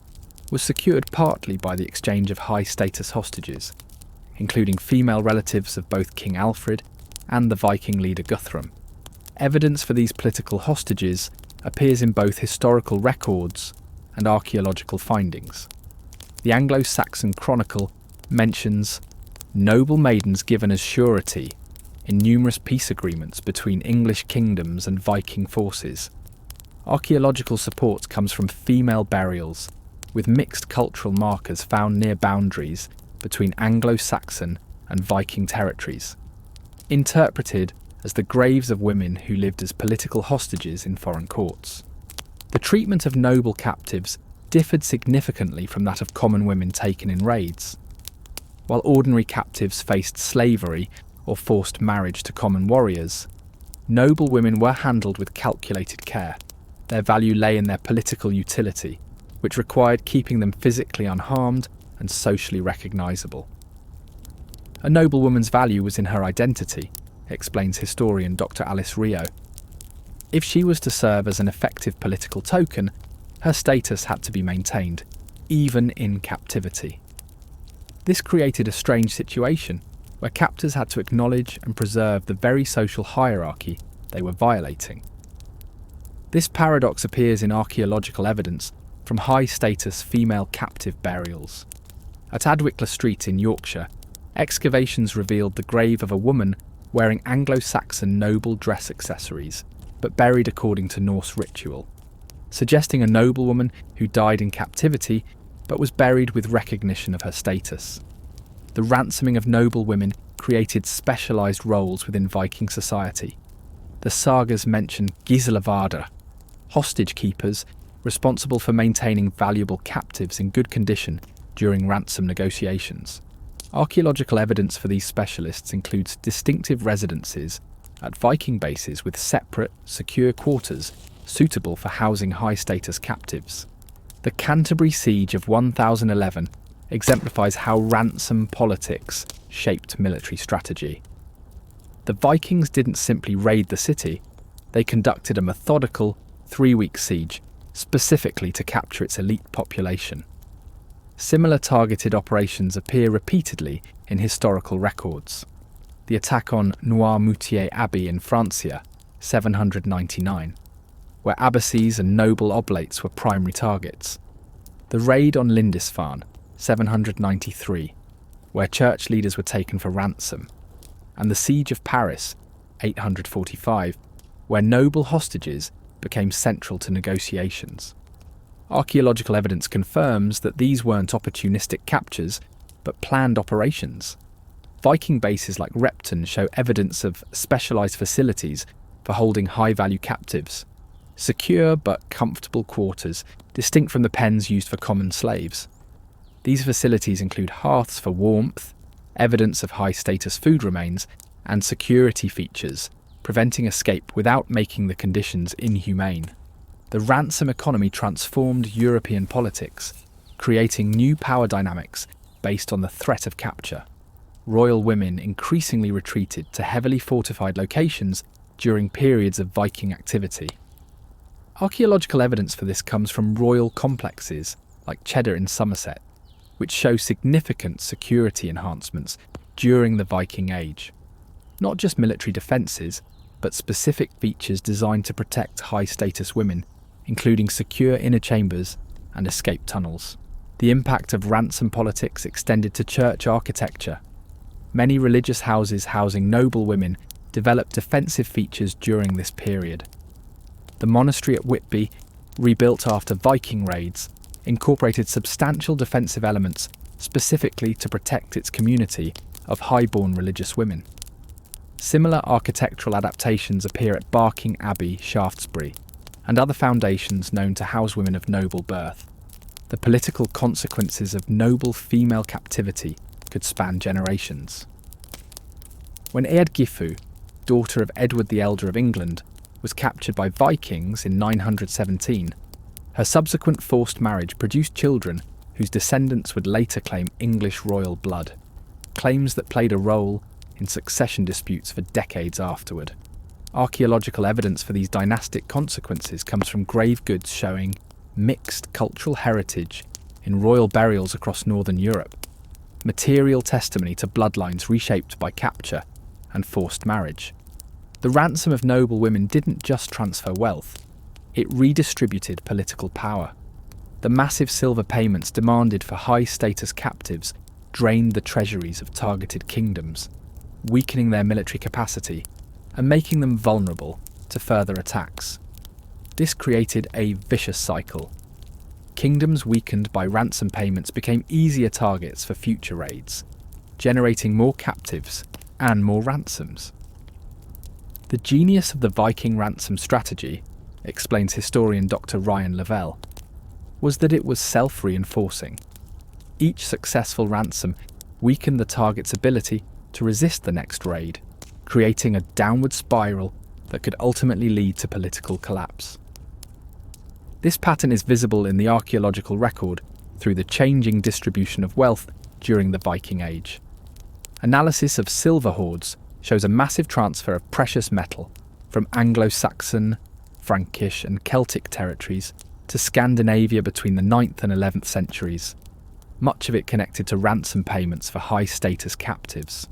was secured partly by the exchange of high-status hostages, including female relatives of both King Alfred and the Viking leader Guthrum. Evidence for these political hostages appears in both historical records and archaeological findings. The Anglo-Saxon Chronicle mentions noble maidens given as surety in numerous peace agreements between English kingdoms and Viking forces. Archaeological support comes from female burials, with mixed cultural markers found near boundaries between Anglo-Saxon and Viking territories, interpreted as the graves of women who lived as political hostages in foreign courts. The treatment of noble captives differed significantly from that of common women taken in raids. While ordinary captives faced slavery or forced marriage to common warriors, noble women were handled with calculated care. Their value lay in their political utility, which required keeping them physically unharmed and socially recognisable. A noblewoman's value was in her identity, explains historian Dr. Alice Rio. If she was to serve as an effective political token, her status had to be maintained, even in captivity. This created a strange situation where captors had to acknowledge and preserve the very social hierarchy they were violating. This paradox appears in archaeological evidence from high-status female captive burials. At Adwickler Street in Yorkshire, excavations revealed the grave of a woman wearing Anglo-Saxon noble dress accessories, but buried according to Norse ritual, suggesting a noblewoman who died in captivity but was buried with recognition of her status. The ransoming of noble women created specialised roles within Viking society. The sagas mention gislevarder, hostage keepers responsible for maintaining valuable captives in good condition during ransom negotiations. Archaeological evidence for these specialists includes distinctive residences at Viking bases with separate, secure quarters suitable for housing high-status captives. The Canterbury Siege of 1011 exemplifies how ransom politics shaped military strategy. The Vikings didn't simply raid the city, they conducted a methodical, 3-week siege specifically to capture its elite population. Similar targeted operations appear repeatedly in historical records. The attack on Noirmoutier Abbey in Francia, 799, where abbacies and noble oblates were primary targets. The raid on Lindisfarne, 793, where church leaders were taken for ransom. And the siege of Paris, 845, where noble hostages became central to negotiations. Archaeological evidence confirms that these weren't opportunistic captures, but planned operations. Viking bases like Repton show evidence of specialised facilities for holding high-value captives, secure but comfortable quarters distinct from the pens used for common slaves. These facilities include hearths for warmth, evidence of high-status food remains, and security features, preventing escape without making the conditions inhumane. The ransom economy transformed European politics, creating new power dynamics based on the threat of capture. Royal women increasingly retreated to heavily fortified locations during periods of Viking activity. Archaeological evidence for this comes from royal complexes like Cheddar in Somerset, which show significant security enhancements during the Viking Age. Not just military defences, but specific features designed to protect high-status women, including secure inner chambers and escape tunnels. The impact of ransom politics extended to church architecture. Many religious houses housing noble women developed defensive features during this period. The monastery at Whitby, rebuilt after Viking raids, incorporated substantial defensive elements specifically to protect its community of highborn religious women. Similar architectural adaptations appear at Barking Abbey, Shaftesbury, and other foundations known to house women of noble birth. The political consequences of noble female captivity could span generations. When Eadgifu, daughter of Edward the Elder of England, was captured by Vikings in 917, her subsequent forced marriage produced children whose descendants would later claim English royal blood, claims that played a role in succession disputes for decades afterward. Archaeological evidence for these dynastic consequences comes from grave goods showing mixed cultural heritage in royal burials across northern Europe, material testimony to bloodlines reshaped by capture and forced marriage. The ransom of noble women didn't just transfer wealth, it redistributed political power. The massive silver payments demanded for high-status captives drained the treasuries of targeted kingdoms. weakening their military capacity and making them vulnerable to further attacks. This created a vicious cycle. Kingdoms weakened by ransom payments became easier targets for future raids, generating more captives and more ransoms. The genius of the Viking ransom strategy, explains historian Dr. Ryan Lavelle, was that it was self-reinforcing. Each successful ransom weakened the target's ability to resist the next raid, creating a downward spiral that could ultimately lead to political collapse. This pattern is visible in the archaeological record through the changing distribution of wealth during the Viking Age. Analysis of silver hoards shows a massive transfer of precious metal from Anglo-Saxon, Frankish and Celtic territories to Scandinavia between the 9th and 11th centuries, much of it connected to ransom payments for high-status captives.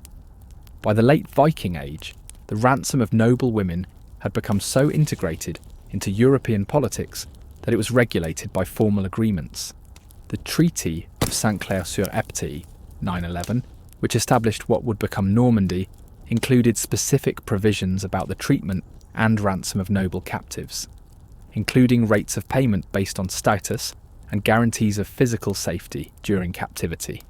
By the late Viking Age, the ransom of noble women had become so integrated into European politics that it was regulated by formal agreements. The Treaty of Saint-Clair-sur-Epte, 911, which established what would become Normandy, included specific provisions about the treatment and ransom of noble captives, including rates of payment based on status and guarantees of physical safety during captivity.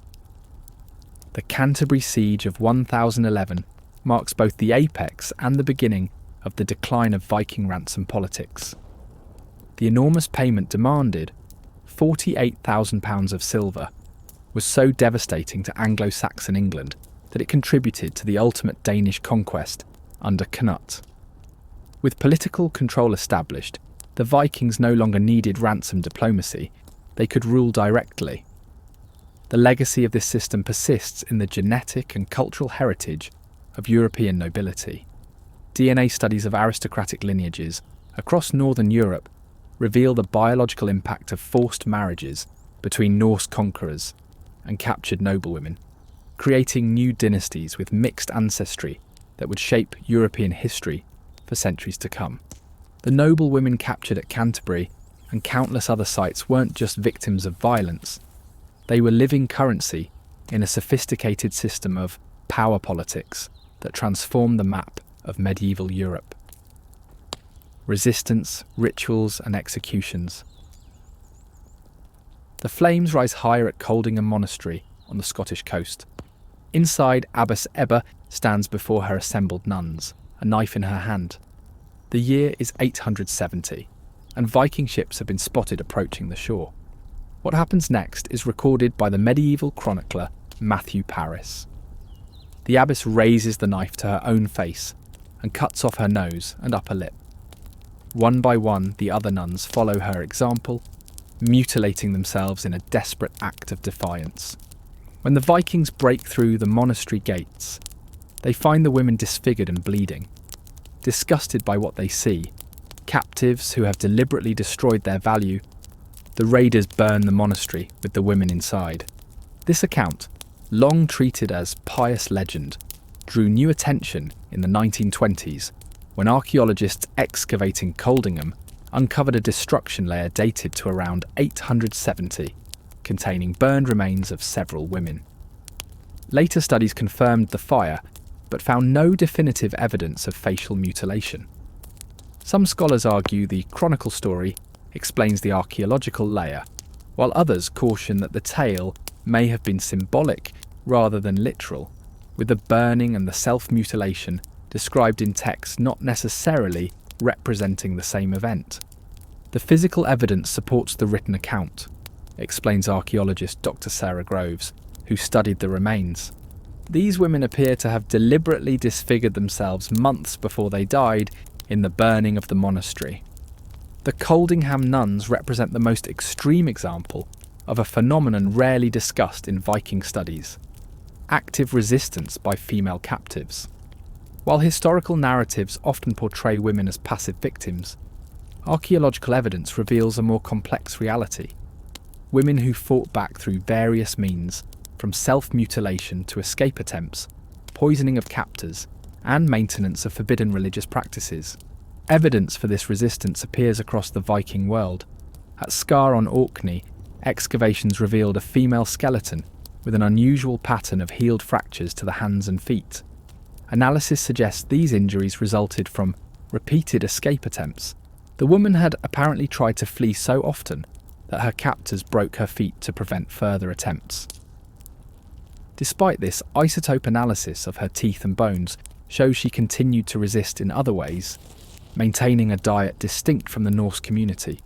The Canterbury Siege of 1011 marks both the apex and the beginning of the decline of Viking ransom politics. The enormous payment demanded, £48,000 of silver, was so devastating to Anglo-Saxon England that it contributed to the ultimate Danish conquest under Knut. With political control established, the Vikings no longer needed ransom diplomacy, they could rule directly. The legacy of this system persists in the genetic and cultural heritage of European nobility. DNA studies of aristocratic lineages across Northern Europe reveal the biological impact of forced marriages between Norse conquerors and captured noblewomen, creating new dynasties with mixed ancestry that would shape European history for centuries to come. The noblewomen captured at Canterbury and countless other sites weren't just victims of violence, they were living currency in a sophisticated system of power politics that transformed the map of medieval Europe. Resistance, rituals and executions. The flames rise higher at Coldingham Monastery on the Scottish coast. Inside, Abbess Ebba stands before her assembled nuns, a knife in her hand. The year is 870, and Viking ships have been spotted approaching the shore. What happens next is recorded by the medieval chronicler Matthew Paris. The abbess raises the knife to her own face and cuts off her nose and upper lip. One by one, the other nuns follow her example, mutilating themselves in a desperate act of defiance. When the Vikings break through the monastery gates, they find the women disfigured and bleeding. Disgusted by what they see, captives who have deliberately destroyed their value, the raiders burn the monastery with the women inside. This account, long treated as pious legend, drew new attention in the 1920s when archaeologists excavating Coldingham uncovered a destruction layer dated to around 870, containing burned remains of several women. Later studies confirmed the fire, but found no definitive evidence of facial mutilation. Some scholars argue the Chronicle story explains the archaeological layer, while others caution that the tale may have been symbolic rather than literal, with the burning and the self-mutilation described in text not necessarily representing the same event. The physical evidence supports the written account, explains archaeologist Dr. Sarah Groves, who studied the remains. These women appear to have deliberately disfigured themselves months before they died in the burning of the monastery. The Coldingham nuns represent the most extreme example of a phenomenon rarely discussed in Viking studies: active resistance by female captives. While historical narratives often portray women as passive victims, archaeological evidence reveals a more complex reality. Women who fought back through various means, from self-mutilation to escape attempts, poisoning of captors, and maintenance of forbidden religious practices. Evidence for this resistance appears across the Viking world. At Skar on Orkney, excavations revealed a female skeleton with an unusual pattern of healed fractures to the hands and feet. Analysis suggests these injuries resulted from repeated escape attempts. The woman had apparently tried to flee so often that her captors broke her feet to prevent further attempts. Despite this, isotope analysis of her teeth and bones shows she continued to resist in other ways, maintaining a diet distinct from the Norse community,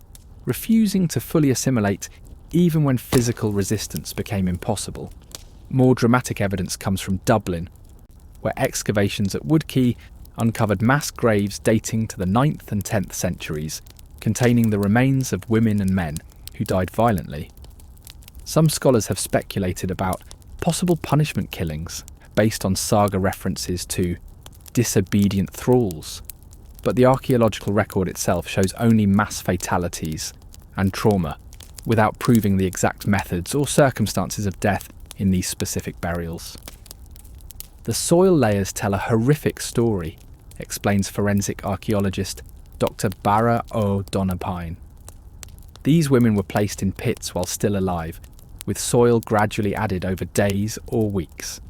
refusing to fully assimilate even when physical resistance became impossible. More dramatic evidence comes from Dublin, where excavations at Woodkey uncovered mass graves dating to the 9th and 10th centuries, containing the remains of women and men who died violently. Some scholars have speculated about possible punishment killings based on saga references to disobedient thralls, but the archaeological record itself shows only mass fatalities and trauma, without proving the exact methods or circumstances of death in these specific burials. The soil layers tell a horrific story, explains forensic archaeologist Dr. Barra O'Donoghue. These women were placed in pits while still alive, with soil gradually added over days or weeks.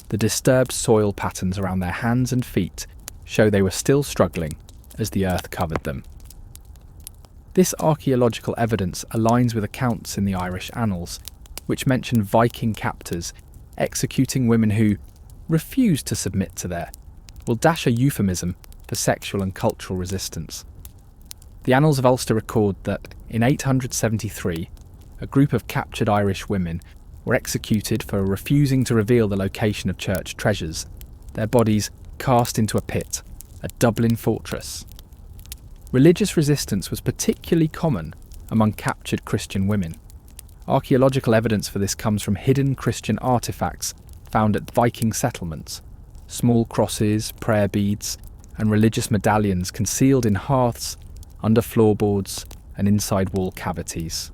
The disturbed soil patterns around their hands and feet show they were still struggling as the earth covered them. This archaeological evidence aligns with accounts in the Irish annals, which mention Viking captors executing women who refused to submit to their, will dash a euphemism for sexual and cultural resistance. The Annals of Ulster record that in 873, a group of captured Irish women were executed for refusing to reveal the location of church treasures, their bodies cast into a pit, a Dublin fortress. Religious resistance was particularly common among captured Christian women. Archaeological evidence for this comes from hidden Christian artefacts found at Viking settlements, small crosses, prayer beads, and religious medallions concealed in hearths, under floorboards, and inside wall cavities.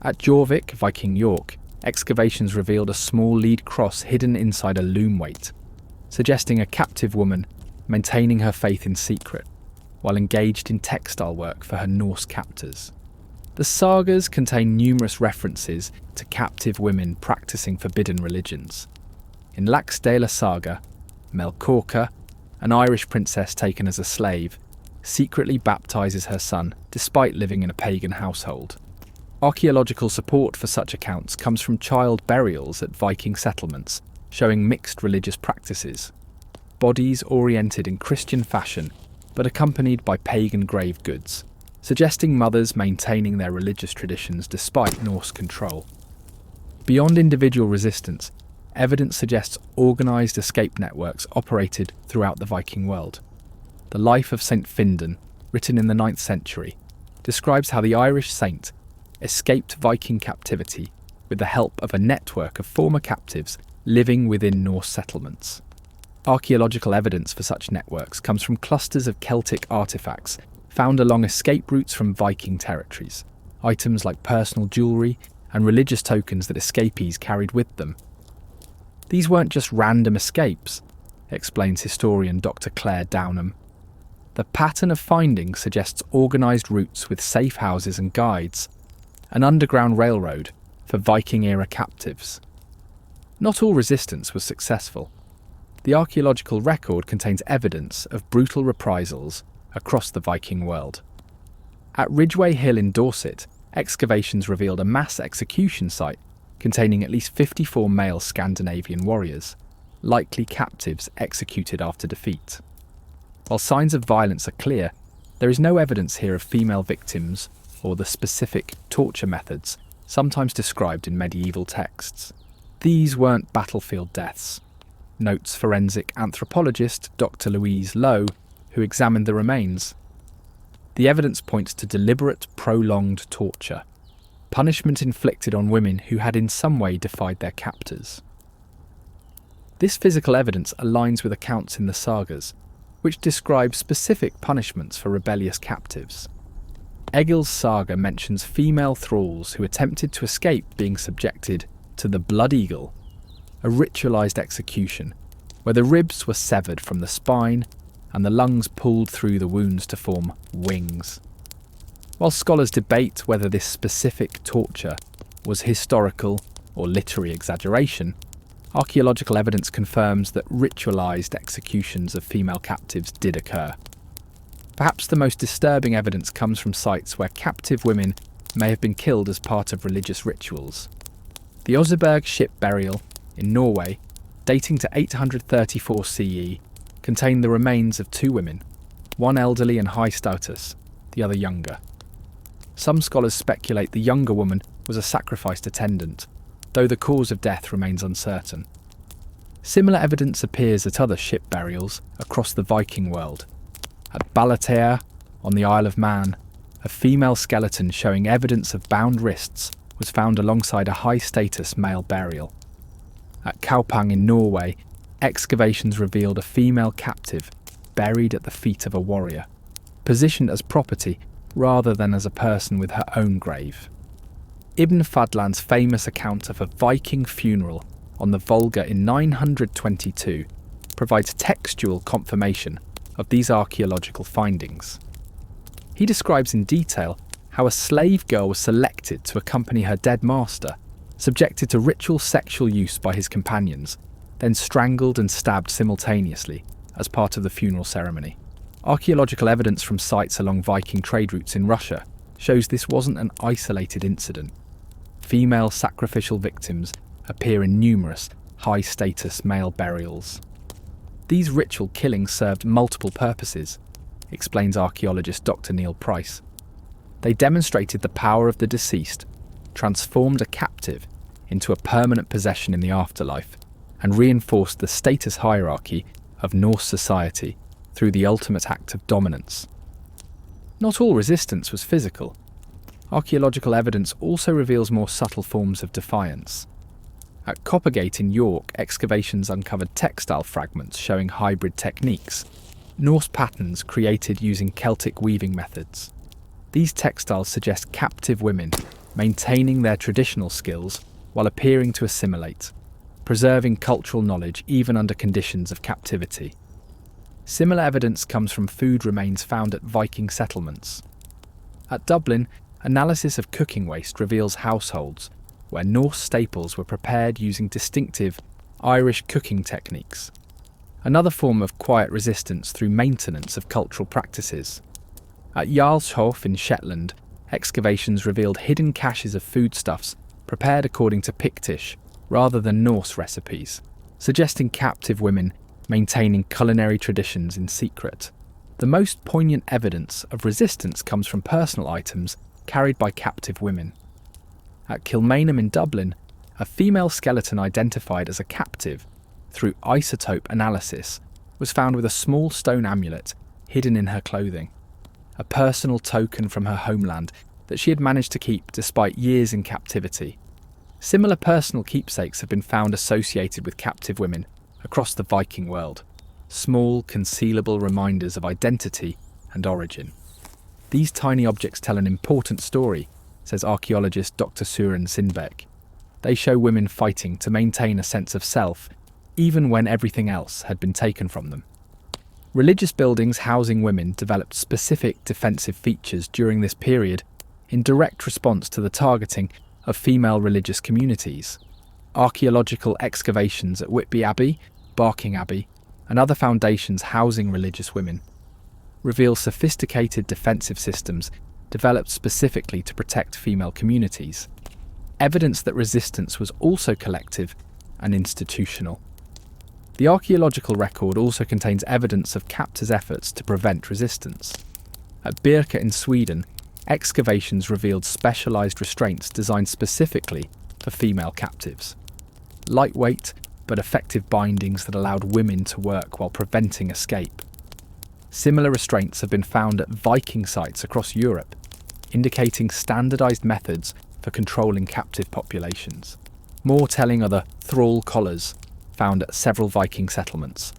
At Jorvik, Viking York, excavations revealed a small lead cross hidden inside a loom weight, suggesting a captive woman maintaining her faith in secret, while engaged in textile work for her Norse captors. The sagas contain numerous references to captive women practicing forbidden religions. In Laxdæla saga, Melkorka, an Irish princess taken as a slave, secretly baptizes her son despite living in a pagan household. Archaeological support for such accounts comes from child burials at Viking settlements, showing mixed religious practices. Bodies oriented in Christian fashion, but accompanied by pagan grave goods, suggesting mothers maintaining their religious traditions despite Norse control. Beyond individual resistance, evidence suggests organised escape networks operated throughout the Viking world. The Life of St. Findan, written in the 9th century, describes how the Irish saint escaped Viking captivity with the help of a network of former captives living within Norse settlements. Archaeological evidence for such networks comes from clusters of Celtic artefacts found along escape routes from Viking territories, items like personal jewellery and religious tokens that escapees carried with them. These weren't just random escapes, explains historian Dr. Claire Downham. The pattern of findings suggests organised routes with safe houses and guides, an underground railroad for Viking-era captives. Not all resistance was successful. The archaeological record contains evidence of brutal reprisals across the Viking world. At Ridgeway Hill in Dorset, excavations revealed a mass execution site containing at least 54 male Scandinavian warriors, likely captives executed after defeat. While signs of violence are clear, there is no evidence here of female victims or the specific torture methods sometimes described in medieval texts. These weren't battlefield deaths, notes forensic anthropologist Dr. Louise Lowe, who examined the remains. The evidence points to deliberate, prolonged torture, punishment inflicted on women who had in some way defied their captors. This physical evidence aligns with accounts in the sagas, which describe specific punishments for rebellious captives. Egil's saga mentions female thralls who attempted to escape being subjected to the blood eagle, a ritualised execution where the ribs were severed from the spine and the lungs pulled through the wounds to form wings. While scholars debate whether this specific torture was historical or literary exaggeration, Archaeological evidence confirms that ritualised executions of female captives did occur. Perhaps the most disturbing evidence comes from sites where captive women may have been killed as part of religious rituals. The Oseberg ship burial in Norway, dating to 834 CE, contained the remains of two women, one elderly and high status, the other younger. Some scholars speculate the younger woman was a sacrificed attendant, though the cause of death remains uncertain. Similar evidence appears at other ship burials across the Viking world. At Balatea, on the Isle of Man, a female skeleton showing evidence of bound wrists was found alongside a high-status male burial. At Kaupang in Norway, excavations revealed a female captive buried at the feet of a warrior, positioned as property rather than as a person with her own grave. Ibn Fadlan's famous account of a Viking funeral on the Volga in 922 provides textual confirmation of these archaeological findings. He describes in detail how a slave girl was selected to accompany her dead master, subjected to ritual sexual use by his companions, then strangled and stabbed simultaneously as part of the funeral ceremony. Archaeological evidence from sites along Viking trade routes in Russia shows this wasn't an isolated incident. Female sacrificial victims appear in numerous high-status male burials. These ritual killings served multiple purposes, explains archaeologist Dr. Neil Price. They demonstrated the power of the deceased, transformed a captive into a permanent possession in the afterlife, and reinforced the status hierarchy of Norse society through the ultimate act of dominance. Not all resistance was physical. Archaeological evidence also reveals more subtle forms of defiance. At Coppergate in York, excavations uncovered textile fragments showing hybrid techniques, Norse patterns created using Celtic weaving methods. These textiles suggest captive women maintaining their traditional skills while appearing to assimilate, preserving cultural knowledge even under conditions of captivity. Similar evidence comes from food remains found at Viking settlements. At Dublin, analysis of cooking waste reveals households where Norse staples were prepared using distinctive Irish cooking techniques, another form of quiet resistance through maintenance of cultural practices. At Jarlshof in Shetland, excavations revealed hidden caches of foodstuffs prepared according to Pictish rather than Norse recipes, suggesting captive women maintaining culinary traditions in secret. The most poignant evidence of resistance comes from personal items carried by captive women. At Kilmainham in Dublin, a female skeleton identified as a captive through isotope analysis was found with a small stone amulet hidden in her clothing, a personal token from her homeland that she had managed to keep despite years in captivity. Similar personal keepsakes have been found associated with captive women across the Viking world, small, concealable reminders of identity and origin. These tiny objects tell an important story, says archaeologist Dr. Søren Sindbeck. They show women fighting to maintain a sense of self, even when everything else had been taken from them. Religious buildings housing women developed specific defensive features during this period in direct response to the targeting of female religious communities. Archaeological excavations at Whitby Abbey, Barking Abbey, and other foundations housing religious women reveal sophisticated defensive systems developed specifically to protect female communities. Evidence that resistance was also collective and institutional. The archaeological record also contains evidence of captors' efforts to prevent resistance. At Birka in Sweden, excavations revealed specialised restraints designed specifically for female captives. Lightweight but effective bindings that allowed women to work while preventing escape. Similar restraints have been found at Viking sites across Europe, indicating standardised methods for controlling captive populations. More telling are the thrall collars found at several Viking settlements.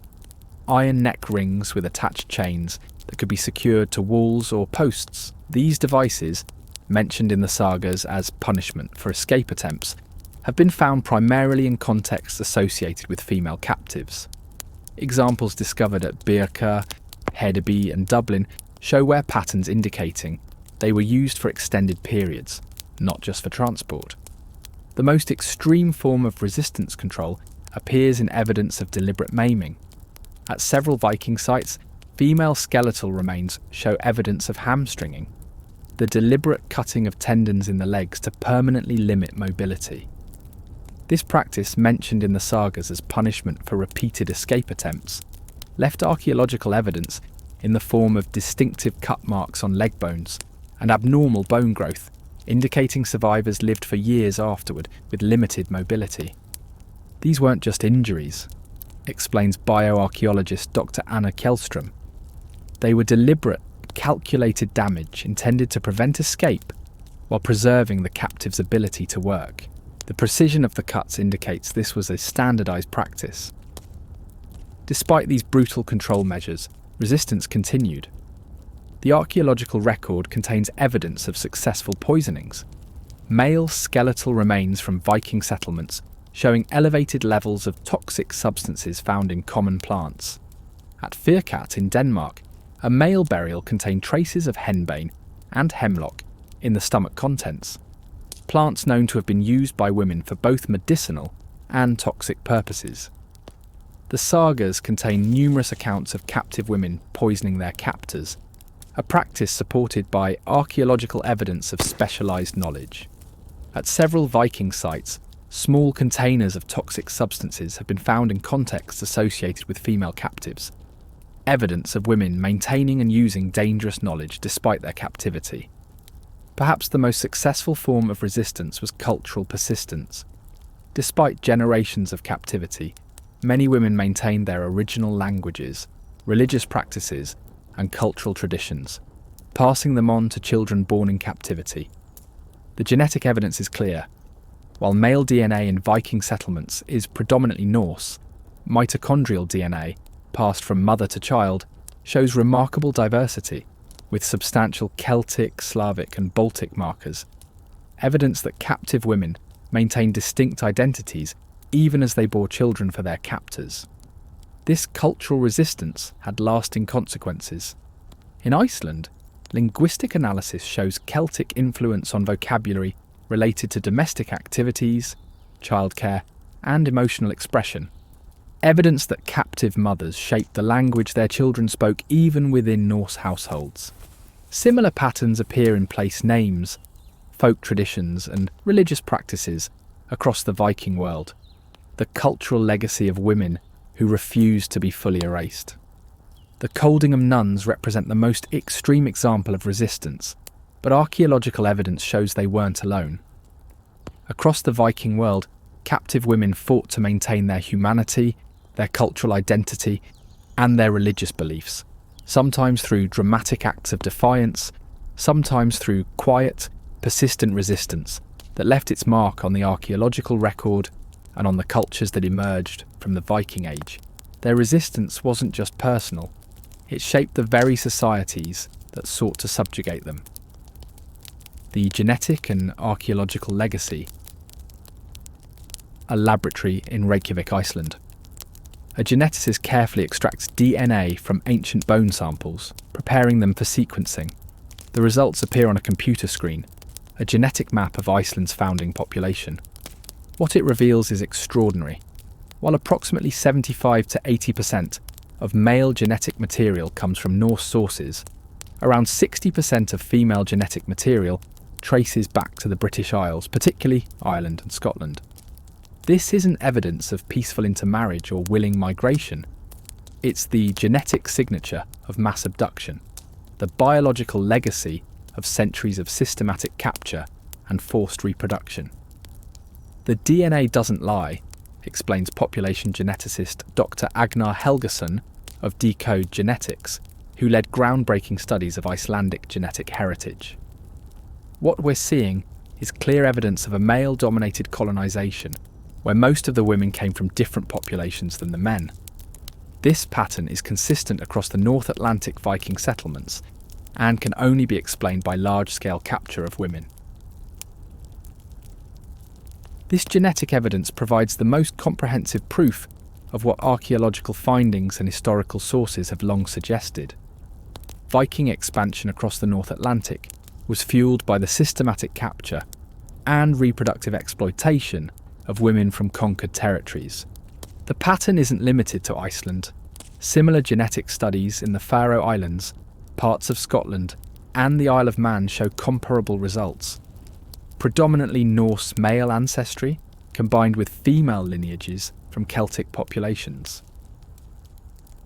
Iron neck rings with attached chains that could be secured to walls or posts. These devices, mentioned in the sagas as punishment for escape attempts, have been found primarily in contexts associated with female captives. Examples discovered at Birka, Hedeby and Dublin show where patterns indicating they were used for extended periods, not just for transport. The most extreme form of resistance control appears in evidence of deliberate maiming. At several Viking sites, female skeletal remains show evidence of hamstringing, the deliberate cutting of tendons in the legs to permanently limit mobility. This practice, mentioned in the sagas as punishment for repeated escape attempts, left archaeological evidence in the form of distinctive cut marks on leg bones and abnormal bone growth, indicating survivors lived for years afterward with limited mobility. These weren't just injuries, explains bioarchaeologist Dr. Anna Kjellström. They were deliberate, calculated damage intended to prevent escape while preserving the captive's ability to work. The precision of the cuts indicates this was a standardized practice. Despite these brutal control measures, resistance continued. The archaeological record contains evidence of successful poisonings. Male skeletal remains from Viking settlements showing elevated levels of toxic substances found in common plants. At Firkat in Denmark, a male burial contained traces of henbane and hemlock in the stomach contents, plants known to have been used by women for both medicinal and toxic purposes. The sagas contain numerous accounts of captive women poisoning their captors, a practice supported by archaeological evidence of specialised knowledge. At several Viking sites, small containers of toxic substances have been found in contexts associated with female captives, evidence of women maintaining and using dangerous knowledge despite their captivity. Perhaps the most successful form of resistance was cultural persistence. Despite generations of captivity, many women maintained their original languages, religious practices, and cultural traditions, passing them on to children born in captivity. The genetic evidence is clear. While male DNA in Viking settlements is predominantly Norse, mitochondrial DNA, passed from mother to child, shows remarkable diversity, with substantial Celtic, Slavic, and Baltic markers, evidence that captive women maintained distinct identities even as they bore children for their captors. This cultural resistance had lasting consequences. In Iceland, linguistic analysis shows Celtic influence on vocabulary related to domestic activities, childcare, and emotional expression, evidence that captive mothers shaped the language their children spoke even within Norse households. Similar patterns appear in place names, folk traditions, and religious practices across the Viking world, the cultural legacy of women who refused to be fully erased. The Coldingham nuns represent the most extreme example of resistance, but archaeological evidence shows they weren't alone. Across the Viking world, captive women fought to maintain their humanity, their cultural identity, and their religious beliefs, sometimes through dramatic acts of defiance, sometimes through quiet, persistent resistance that left its mark on the archaeological record and on the cultures that emerged from the Viking Age. Their resistance wasn't just personal, it shaped the very societies that sought to subjugate them. The genetic and archaeological legacy. A laboratory in Reykjavik, Iceland. A geneticist carefully extracts DNA from ancient bone samples, preparing them for sequencing. The results appear on a computer screen, a genetic map of Iceland's founding population. What it reveals is extraordinary. While approximately 75 to 80% of male genetic material comes from Norse sources, around 60% of female genetic material traces back to the British Isles, particularly Ireland and Scotland. This isn't evidence of peaceful intermarriage or willing migration. It's the genetic signature of mass abduction, the biological legacy of centuries of systematic capture and forced reproduction. The DNA doesn't lie, explains population geneticist Dr. Agnar Helgason of Decode Genetics, who led groundbreaking studies of Icelandic genetic heritage. What we're seeing is clear evidence of a male-dominated colonization, where most of the women came from different populations than the men. This pattern is consistent across the North Atlantic Viking settlements and can only be explained by large-scale capture of women. This genetic evidence provides the most comprehensive proof of what archaeological findings and historical sources have long suggested. Viking expansion across the North Atlantic was fueled by the systematic capture and reproductive exploitation of women from conquered territories. The pattern isn't limited to Iceland. Similar genetic studies in the Faroe Islands, parts of Scotland, and the Isle of Man show comparable results. Predominantly Norse male ancestry combined with female lineages from Celtic populations.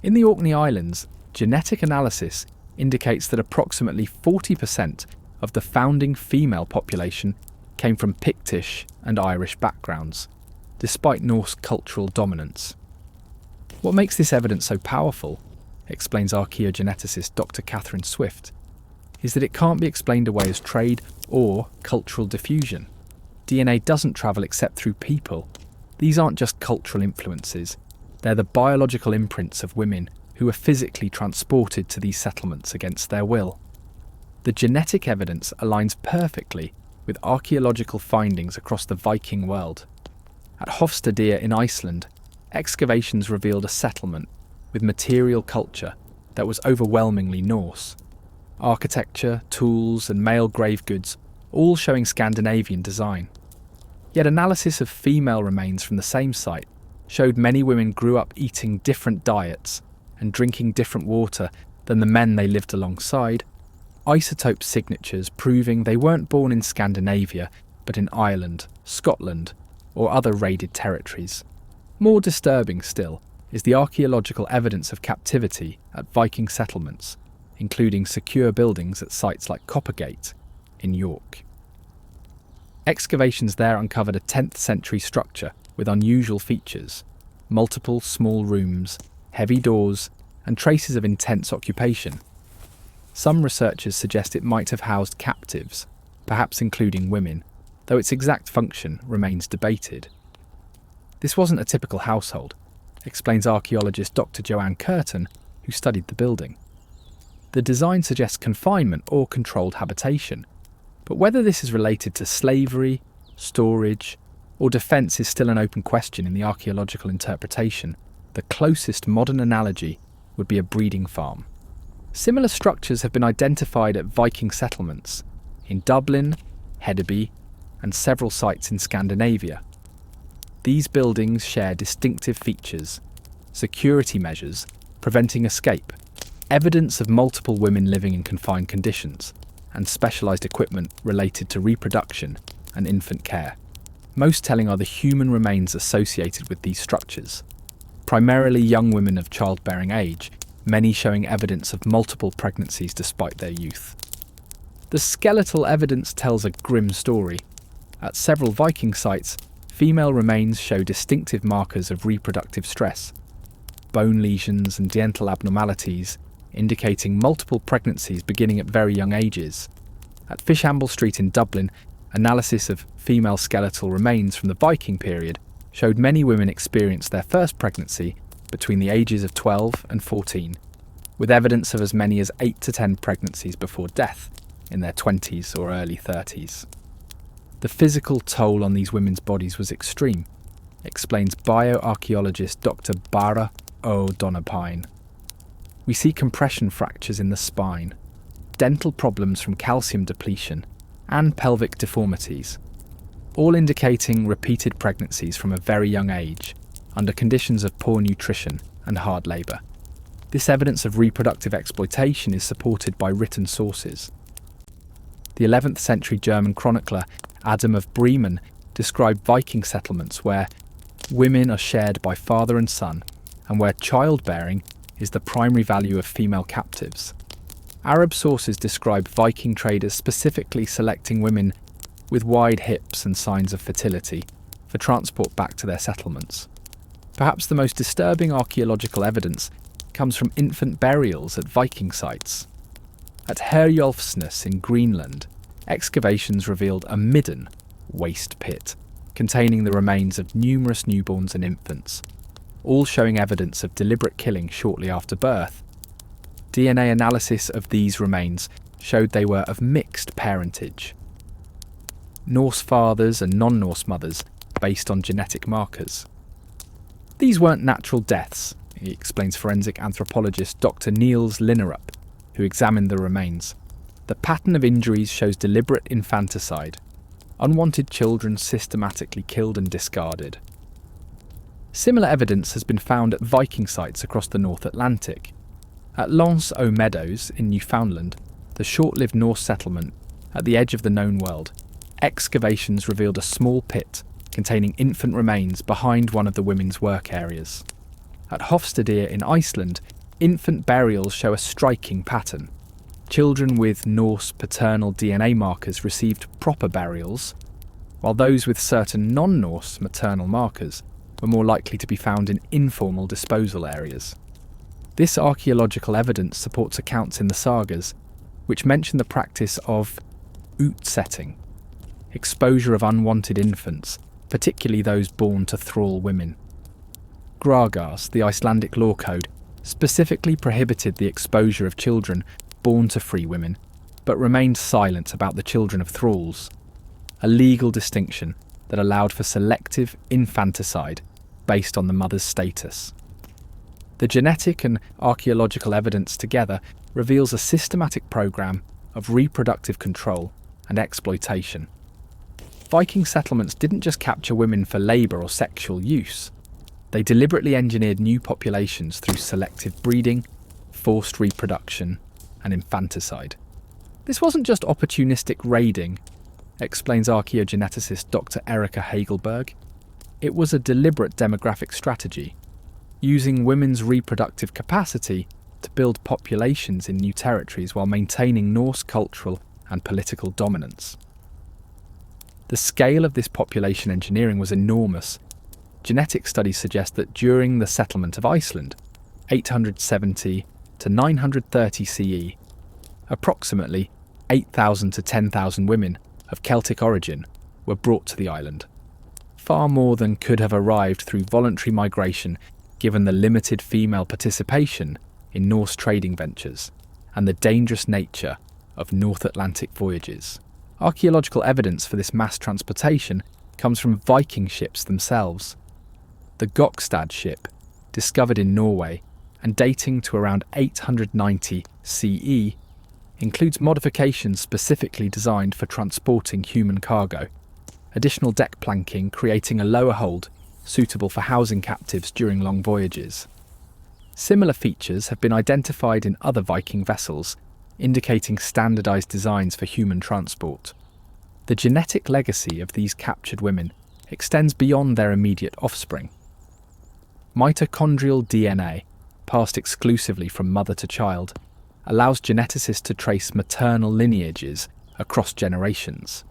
In the Orkney Islands, genetic analysis indicates that approximately 40% of the founding female population came from Pictish and Irish backgrounds, despite Norse cultural dominance. What makes this evidence so powerful, explains archaeogeneticist Dr. Catherine Swift, is that it can't be explained away as trade or cultural diffusion. DNA doesn't travel except through people. These aren't just cultural influences, they're the biological imprints of women who were physically transported to these settlements against their will. The genetic evidence aligns perfectly with archaeological findings across the Viking world. At Hofstadr in Iceland, excavations revealed a settlement with material culture that was overwhelmingly Norse. Architecture, tools, and male grave goods all showing Scandinavian design. Yet analysis of female remains from the same site showed many women grew up eating different diets and drinking different water than the men they lived alongside, isotope signatures proving they weren't born in Scandinavia but in Ireland, Scotland, or other raided territories. More disturbing still is the archaeological evidence of captivity at Viking settlements, including secure buildings at sites like Coppergate in York. Excavations there uncovered a 10th century structure with unusual features, multiple small rooms, heavy doors, and traces of intense occupation. Some researchers suggest it might have housed captives, perhaps including women, though its exact function remains debated. This wasn't a typical household, explains archaeologist Dr. Joanne Curtin, who studied the building. The design suggests confinement or controlled habitation, but whether this is related to slavery, storage, or defence is still an open question in the archaeological interpretation. The closest modern analogy would be a breeding farm. Similar structures have been identified at Viking settlements in Dublin, Hedeby, and several sites in Scandinavia. These buildings share distinctive features, security measures preventing escape, evidence of multiple women living in confined conditions, and specialised equipment related to reproduction and infant care. Most telling are the human remains associated with these structures, primarily young women of childbearing age, many showing evidence of multiple pregnancies despite their youth. The skeletal evidence tells a grim story. At several Viking sites, female remains show distinctive markers of reproductive stress, bone lesions and dental abnormalities, indicating multiple pregnancies beginning at very young ages. At Fishamble Street in Dublin, analysis of female skeletal remains from the Viking period showed many women experienced their first pregnancy between the ages of 12 and 14, with evidence of as many as 8 to 10 pregnancies before death in their 20s or early 30s. The physical toll on these women's bodies was extreme, explains bioarchaeologist Dr. Bara O'Donoghue. We see compression fractures in the spine, dental problems from calcium depletion, and pelvic deformities, all indicating repeated pregnancies from a very young age, under conditions of poor nutrition and hard labour. This evidence of reproductive exploitation is supported by written sources. The 11th century German chronicler Adam of Bremen described Viking settlements where women are shared by father and son, and where childbearing is the primary value of female captives. Arab sources describe Viking traders specifically selecting women with wide hips and signs of fertility for transport back to their settlements. Perhaps the most disturbing archaeological evidence comes from infant burials at Viking sites. At Herjolfsnes in Greenland, excavations revealed a midden, waste pit, containing the remains of numerous newborns and infants, all showing evidence of deliberate killing shortly after birth. DNA analysis of these remains showed they were of mixed parentage. Norse fathers and non-Norse mothers based on genetic markers. These weren't natural deaths, explains forensic anthropologist Dr. Niels Linnerup, who examined the remains. The pattern of injuries shows deliberate infanticide, unwanted children systematically killed and discarded. Similar evidence has been found at Viking sites across the North Atlantic. At Lens aux Meadows in Newfoundland, the short-lived Norse settlement at the edge of the known world, excavations revealed a small pit containing infant remains behind one of the women's work areas. At Hofstadr in Iceland, infant burials show a striking pattern. Children with Norse paternal DNA markers received proper burials, while those with certain non-Norse maternal markers were more likely to be found in informal disposal areas. This archaeological evidence supports accounts in the sagas, which mention the practice of utsetting, exposure of unwanted infants, particularly those born to thrall women. Gragas, the Icelandic law code, specifically prohibited the exposure of children born to free women, but remained silent about the children of thralls, a legal distinction that allowed for selective infanticide based on the mother's status. The genetic and archaeological evidence together reveals a systematic program of reproductive control and exploitation. Viking settlements didn't just capture women for labour or sexual use. They deliberately engineered new populations through selective breeding, forced reproduction, and infanticide. This wasn't just opportunistic raiding, explains archaeogeneticist Dr. Erika Hagelberg. It was a deliberate demographic strategy, using women's reproductive capacity to build populations in new territories while maintaining Norse cultural and political dominance. The scale of this population engineering was enormous. Genetic studies suggest that during the settlement of Iceland, 870 to 930 CE, approximately 8,000 to 10,000 women of Celtic origin were brought to the island. Far more than could have arrived through voluntary migration given the limited female participation in Norse trading ventures and the dangerous nature of North Atlantic voyages. Archaeological evidence for this mass transportation comes from Viking ships themselves. The Gokstad ship, discovered in Norway and dating to around 890 CE, includes modifications specifically designed for transporting human cargo, additional deck planking creating a lower hold suitable for housing captives during long voyages. Similar features have been identified in other Viking vessels, indicating standardised designs for human transport. The genetic legacy of these captured women extends beyond their immediate offspring. Mitochondrial DNA, passed exclusively from mother to child, allows geneticists to trace maternal lineages across generations.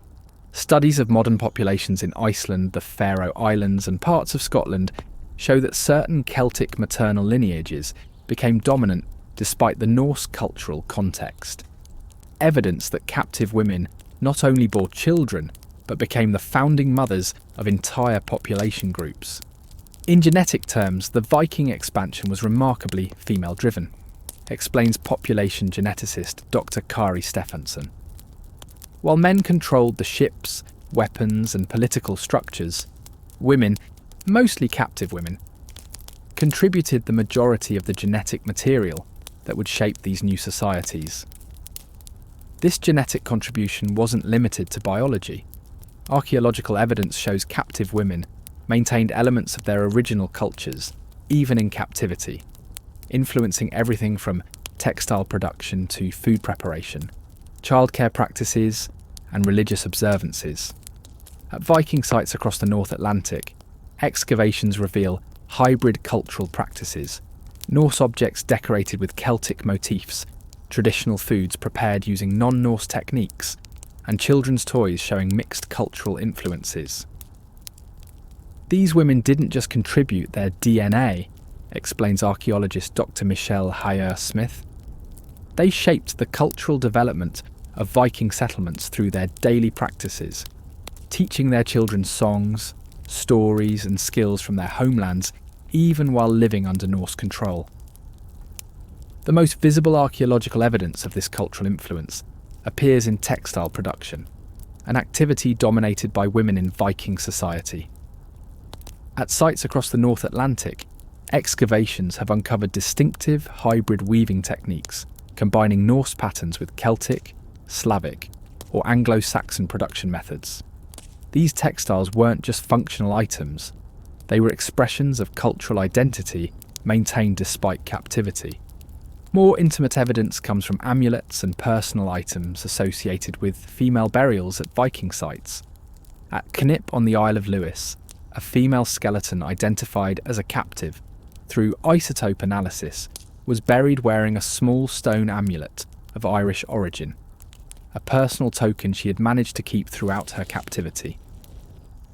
Studies of modern populations in Iceland, the Faroe Islands, and parts of Scotland show that certain Celtic maternal lineages became dominant despite the Norse cultural context. Evidence that captive women not only bore children, but became the founding mothers of entire population groups. In genetic terms, the Viking expansion was remarkably female-driven, explains population geneticist Dr. Kari Stefansson. While men controlled the ships, weapons, and political structures, women, mostly captive women, contributed the majority of the genetic material that would shape these new societies. This genetic contribution wasn't limited to biology. Archaeological evidence shows captive women maintained elements of their original cultures, even in captivity, influencing everything from textile production to food preparation, childcare practices, and religious observances. At Viking sites across the North Atlantic, excavations reveal hybrid cultural practices, Norse objects decorated with Celtic motifs, traditional foods prepared using non-Norse techniques, and children's toys showing mixed cultural influences. These women didn't just contribute their DNA, explains archaeologist Dr. Michelle Heyer-Smith. They shaped the cultural development of Viking settlements through their daily practices, teaching their children songs, stories, and skills from their homelands, even while living under Norse control. The most visible archaeological evidence of this cultural influence appears in textile production, an activity dominated by women in Viking society. At sites across the North Atlantic, excavations have uncovered distinctive hybrid weaving techniques combining Norse patterns with Celtic, Slavic, or Anglo-Saxon production methods. These textiles weren't just functional items, They were expressions of cultural identity maintained despite captivity. More intimate evidence comes from amulets and personal items associated with female burials at Viking sites. At Knip on the Isle of Lewis, a female skeleton identified as a captive through isotope analysis was buried wearing a small stone amulet of Irish origin, a personal token she had managed to keep throughout her captivity.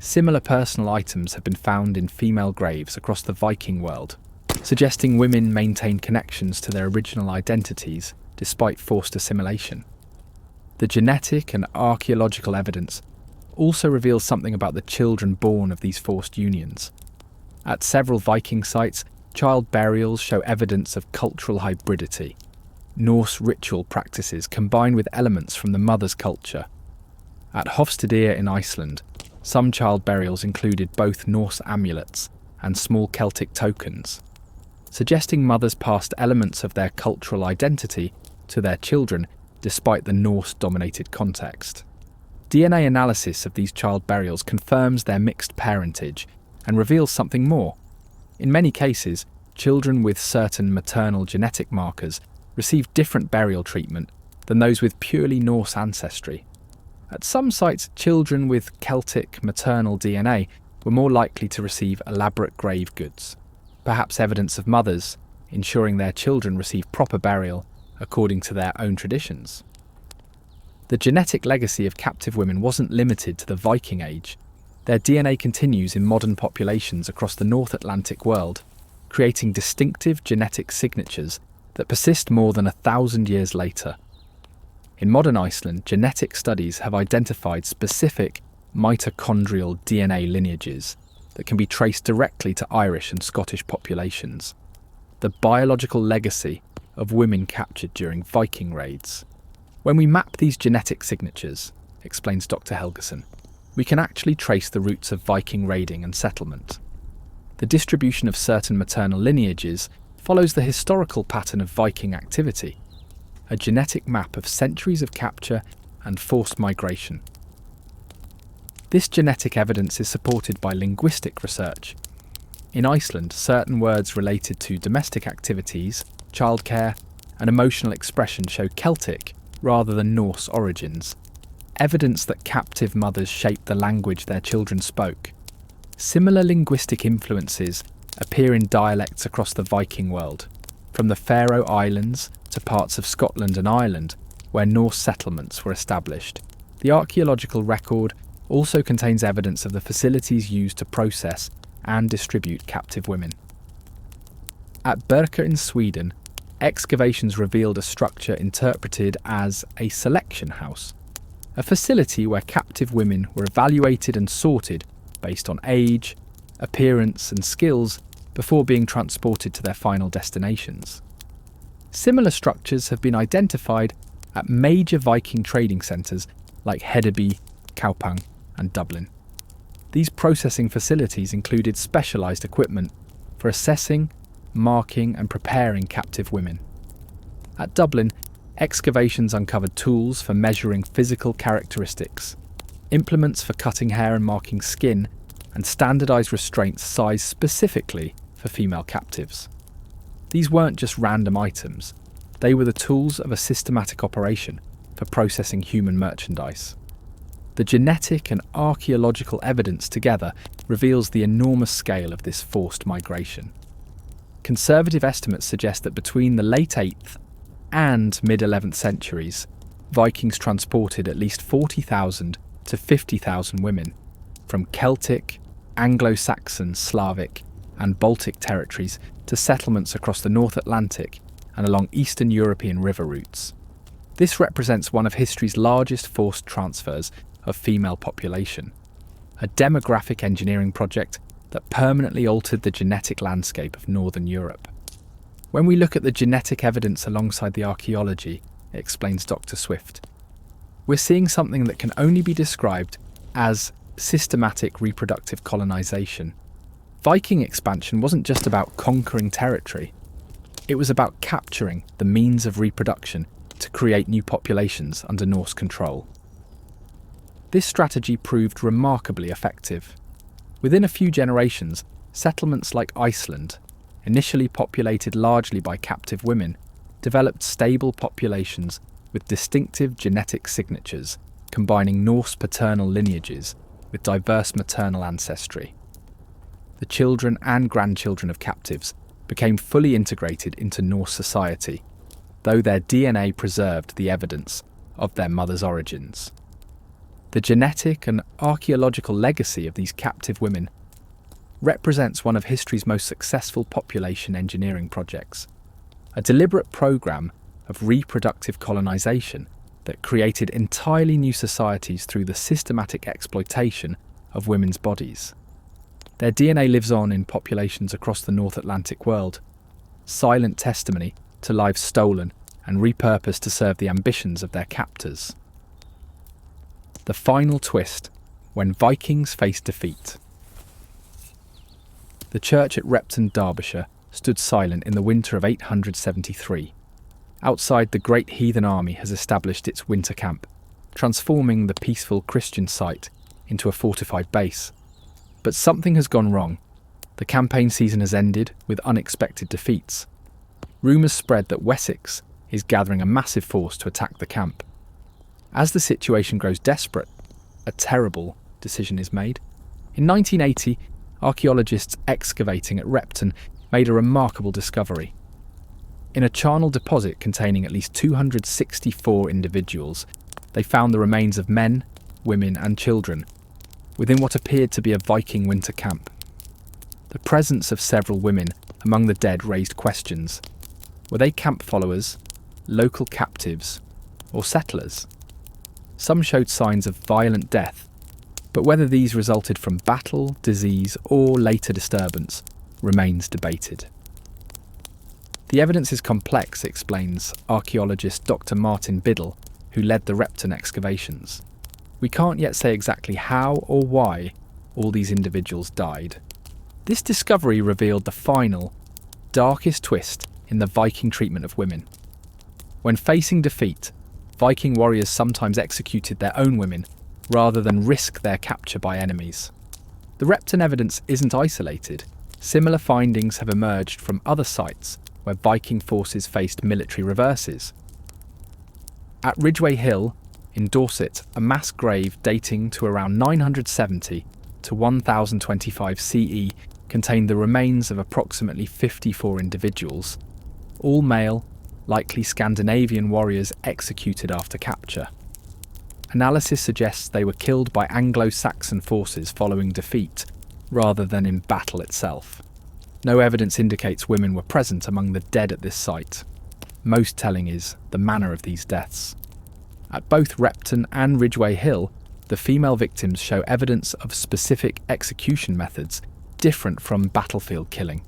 Similar personal items have been found in female graves across the Viking world, suggesting women maintained connections to their original identities despite forced assimilation. The genetic and archaeological evidence also reveals something about the children born of these forced unions. At several Viking sites, child burials show evidence of cultural hybridity. Norse ritual practices combine with elements from the mother's culture. At Hofstadr in Iceland, some child burials included both Norse amulets and small Celtic tokens, suggesting mothers passed elements of their cultural identity to their children despite the Norse-dominated context. DNA analysis of these child burials confirms their mixed parentage and reveals something more. In many cases, children with certain maternal genetic markers receive different burial treatment than those with purely Norse ancestry. At some sites, children with Celtic maternal DNA were more likely to receive elaborate grave goods, perhaps evidence of mothers ensuring their children receive proper burial according to their own traditions. The genetic legacy of captive women wasn't limited to the Viking Age. Their DNA continues in modern populations across the North Atlantic world, creating distinctive genetic signatures that persist more than 1,000 years later. In modern Iceland, genetic studies have identified specific mitochondrial DNA lineages that can be traced directly to Irish and Scottish populations, the biological legacy of women captured during Viking raids. When we map these genetic signatures, explains Dr. Helgeson, we can actually trace the roots of Viking raiding and settlement. The distribution of certain maternal lineages follows the historical pattern of Viking activity, a genetic map of centuries of capture and forced migration. This genetic evidence is supported by linguistic research. In Iceland, certain words related to domestic activities, childcare, and emotional expression show Celtic rather than Norse origins, evidence that captive mothers shaped the language their children spoke. Similar linguistic influences appear in dialects across the Viking world, from the Faroe Islands to parts of Scotland and Ireland, where Norse settlements were established. The archaeological record also contains evidence of the facilities used to process and distribute captive women. At Berka in Sweden, excavations revealed a structure interpreted as a selection house, a facility where captive women were evaluated and sorted based on age, appearance and skills before being transported to their final destinations. Similar structures have been identified at major Viking trading centres like Hedeby, Kaupang and Dublin. These processing facilities included specialised equipment for assessing, marking and preparing captive women. At Dublin, excavations uncovered tools for measuring physical characteristics, implements for cutting hair and marking skin, and standardised restraints sized specifically for female captives. These weren't just random items, they were the tools of a systematic operation for processing human merchandise. The genetic and archaeological evidence together reveals the enormous scale of this forced migration. Conservative estimates suggest that between the late 8th and mid-11th centuries, Vikings transported at least 40,000 to 50,000 women from Celtic, Anglo-Saxon, Slavic and Baltic territories to settlements across the North Atlantic and along Eastern European river routes. This represents one of history's largest forced transfers of female population, a demographic engineering project that permanently altered the genetic landscape of Northern Europe. When we look at the genetic evidence alongside the archaeology, explains Dr. Swift, we're seeing something that can only be described as systematic reproductive colonisation. Viking expansion wasn't just about conquering territory, it was about capturing the means of reproduction to create new populations under Norse control. This strategy proved remarkably effective. Within a few generations, settlements like Iceland, initially populated largely by captive women, developed stable populations with distinctive genetic signatures, combining Norse paternal lineages with diverse maternal ancestry. The children and grandchildren of captives became fully integrated into Norse society, though their DNA preserved the evidence of their mother's origins. The genetic and archaeological legacy of these captive women represents one of history's most successful population engineering projects, a deliberate program of reproductive colonization that created entirely new societies through the systematic exploitation of women's bodies. Their DNA lives on in populations across the North Atlantic world, silent testimony to lives stolen and repurposed to serve the ambitions of their captors. The final twist, when Vikings faced defeat. The church at Repton, Derbyshire, stood silent in the winter of 873. Outside, the great heathen army has established its winter camp, transforming the peaceful Christian site into a fortified base. But something has gone wrong. The campaign season has ended with unexpected defeats. Rumours spread that Wessex is gathering a massive force to attack the camp. As the situation grows desperate, a terrible decision is made. In 1980, archaeologists excavating at Repton made a remarkable discovery. In a charnel deposit containing at least 264 individuals, they found the remains of men, women and children within what appeared to be a Viking winter camp. The presence of several women among the dead raised questions. Were they camp followers, local captives, or settlers? Some showed signs of violent death, but whether these resulted from battle, disease, or later disturbance remains debated. The evidence is complex, explains archaeologist Dr. Martin Biddle, who led the Repton excavations. We can't yet say exactly how or why all these individuals died. This discovery revealed the final, darkest twist in the Viking treatment of women. When facing defeat, Viking warriors sometimes executed their own women rather than risk their capture by enemies. The Repton evidence isn't isolated. Similar findings have emerged from other sites where Viking forces faced military reverses. At Ridgeway Hill, in Dorset, a mass grave dating to around 970 to 1025 CE contained the remains of approximately 54 individuals, all male, likely Scandinavian warriors executed after capture. Analysis suggests they were killed by Anglo-Saxon forces following defeat, rather than in battle itself. No evidence indicates women were present among the dead at this site. Most telling is the manner of these deaths. At both Repton and Ridgeway Hill, the female victims show evidence of specific execution methods different from battlefield killing.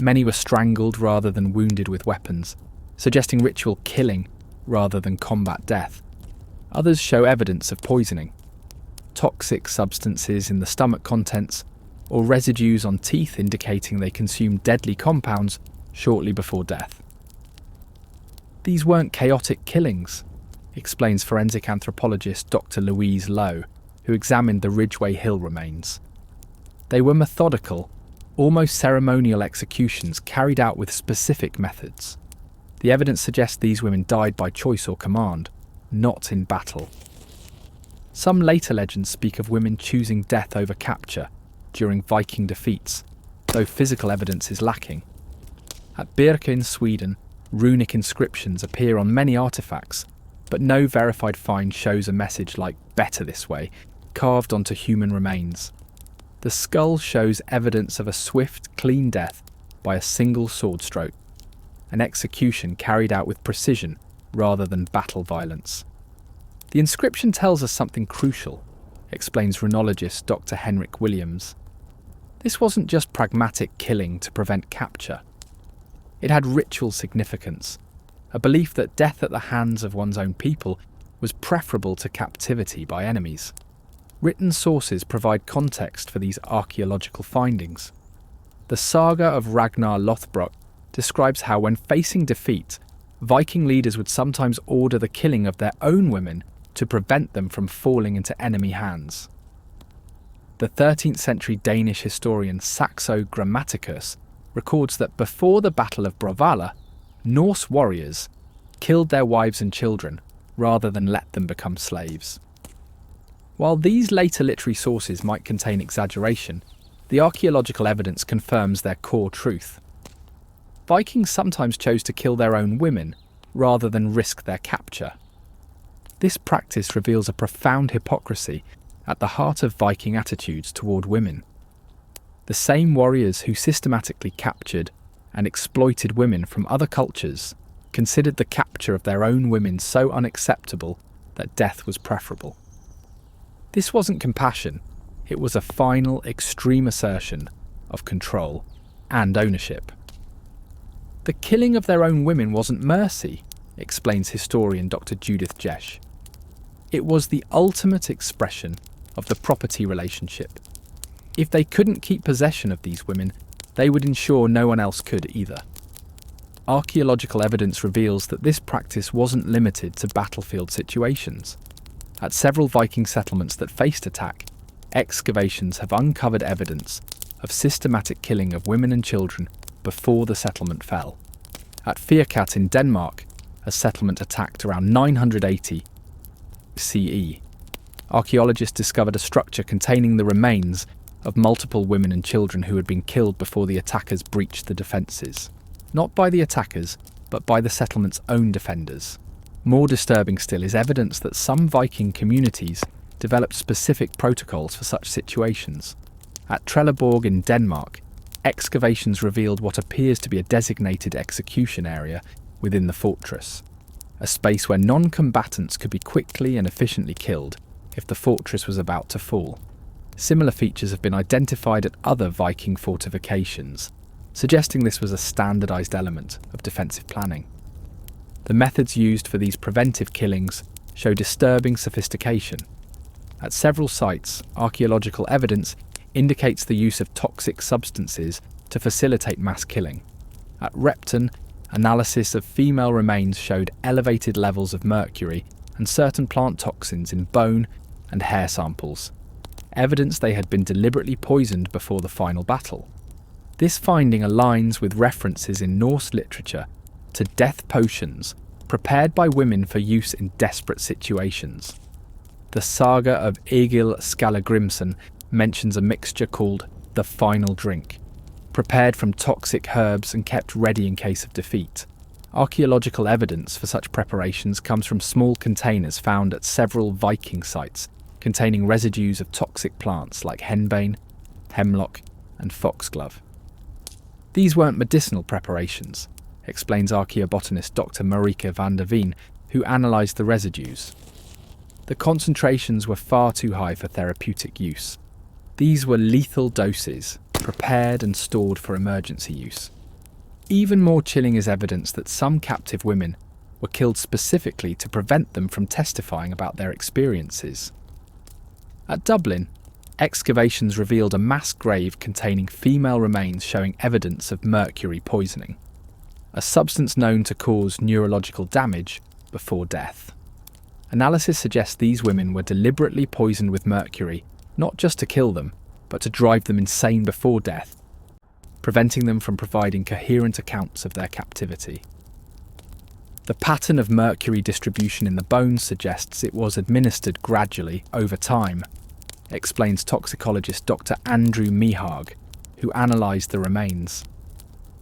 Many were strangled rather than wounded with weapons, suggesting ritual killing rather than combat death. Others show evidence of poisoning, toxic substances in the stomach contents, or residues on teeth indicating they consumed deadly compounds shortly before death. These weren't chaotic killings, explains forensic anthropologist Dr. Louise Lowe, who examined the Ridgeway Hill remains. They were methodical, almost ceremonial executions carried out with specific methods. The evidence suggests these women died by choice or command, not in battle. Some later legends speak of women choosing death over capture during Viking defeats, though physical evidence is lacking. At Birka in Sweden, runic inscriptions appear on many artefacts, but no verified find shows a message like "better this way" carved onto human remains. The skull shows evidence of a swift, clean death by a single sword stroke, an execution carried out with precision rather than battle violence. The inscription tells us something crucial, explains runologist Dr. Henrik Williams. This wasn't just pragmatic killing to prevent capture. It had ritual significance, a belief that death at the hands of one's own people was preferable to captivity by enemies. Written sources provide context for these archaeological findings. The saga of Ragnar Lothbrok describes how, when facing defeat, Viking leaders would sometimes order the killing of their own women to prevent them from falling into enemy hands. The 13th century Danish historian Saxo Grammaticus records that before the Battle of Brovalla, Norse warriors killed their wives and children rather than let them become slaves. While these later literary sources might contain exaggeration, the archaeological evidence confirms their core truth. Vikings sometimes chose to kill their own women rather than risk their capture. This practice reveals a profound hypocrisy at the heart of Viking attitudes toward women. The same warriors who systematically captured and exploited women from other cultures considered the capture of their own women so unacceptable that death was preferable. This wasn't compassion, it was a final, extreme assertion of control and ownership. The killing of their own women wasn't mercy, explains historian Dr. Judith Jesch. It was the ultimate expression of the property relationship. If they couldn't keep possession of these women, they would ensure no one else could either. Archaeological evidence reveals that this practice wasn't limited to battlefield situations. At several Viking settlements that faced attack, excavations have uncovered evidence of systematic killing of women and children before the settlement fell. At Firkat in Denmark, a settlement attacked around 980 CE, archaeologists discovered a structure containing the remains of multiple women and children who had been killed before the attackers breached the defences. Not by the attackers, but by the settlement's own defenders. More disturbing still is evidence that some Viking communities developed specific protocols for such situations. At Trelleborg in Denmark, excavations revealed what appears to be a designated execution area within the fortress, a space where non-combatants could be quickly and efficiently killed if the fortress was about to fall. Similar features have been identified at other Viking fortifications, suggesting this was a standardised element of defensive planning. The methods used for these preventive killings show disturbing sophistication. At several sites, archaeological evidence indicates the use of toxic substances to facilitate mass killing. At Repton, analysis of female remains showed elevated levels of mercury and certain plant toxins in bone and hair samples, evidence they had been deliberately poisoned before the final battle. This finding aligns with references in Norse literature to death potions prepared by women for use in desperate situations. The saga of Egil Skallagrimsson mentions a mixture called the final drink, prepared from toxic herbs and kept ready in case of defeat. Archaeological evidence for such preparations comes from small containers found at several Viking sites containing residues of toxic plants like henbane, hemlock and foxglove. These weren't medicinal preparations, explains archaeobotanist Dr. Marike van der Veen, who analysed the residues. The concentrations were far too high for therapeutic use. These were lethal doses, prepared and stored for emergency use. Even more chilling is evidence that some captive women were killed specifically to prevent them from testifying about their experiences. At Dublin, excavations revealed a mass grave containing female remains showing evidence of mercury poisoning, a substance known to cause neurological damage before death. Analysis suggests these women were deliberately poisoned with mercury, not just to kill them, but to drive them insane before death, preventing them from providing coherent accounts of their captivity. The pattern of mercury distribution in the bones suggests it was administered gradually over time, explains toxicologist Dr. Andrew Mihag, who analysed the remains.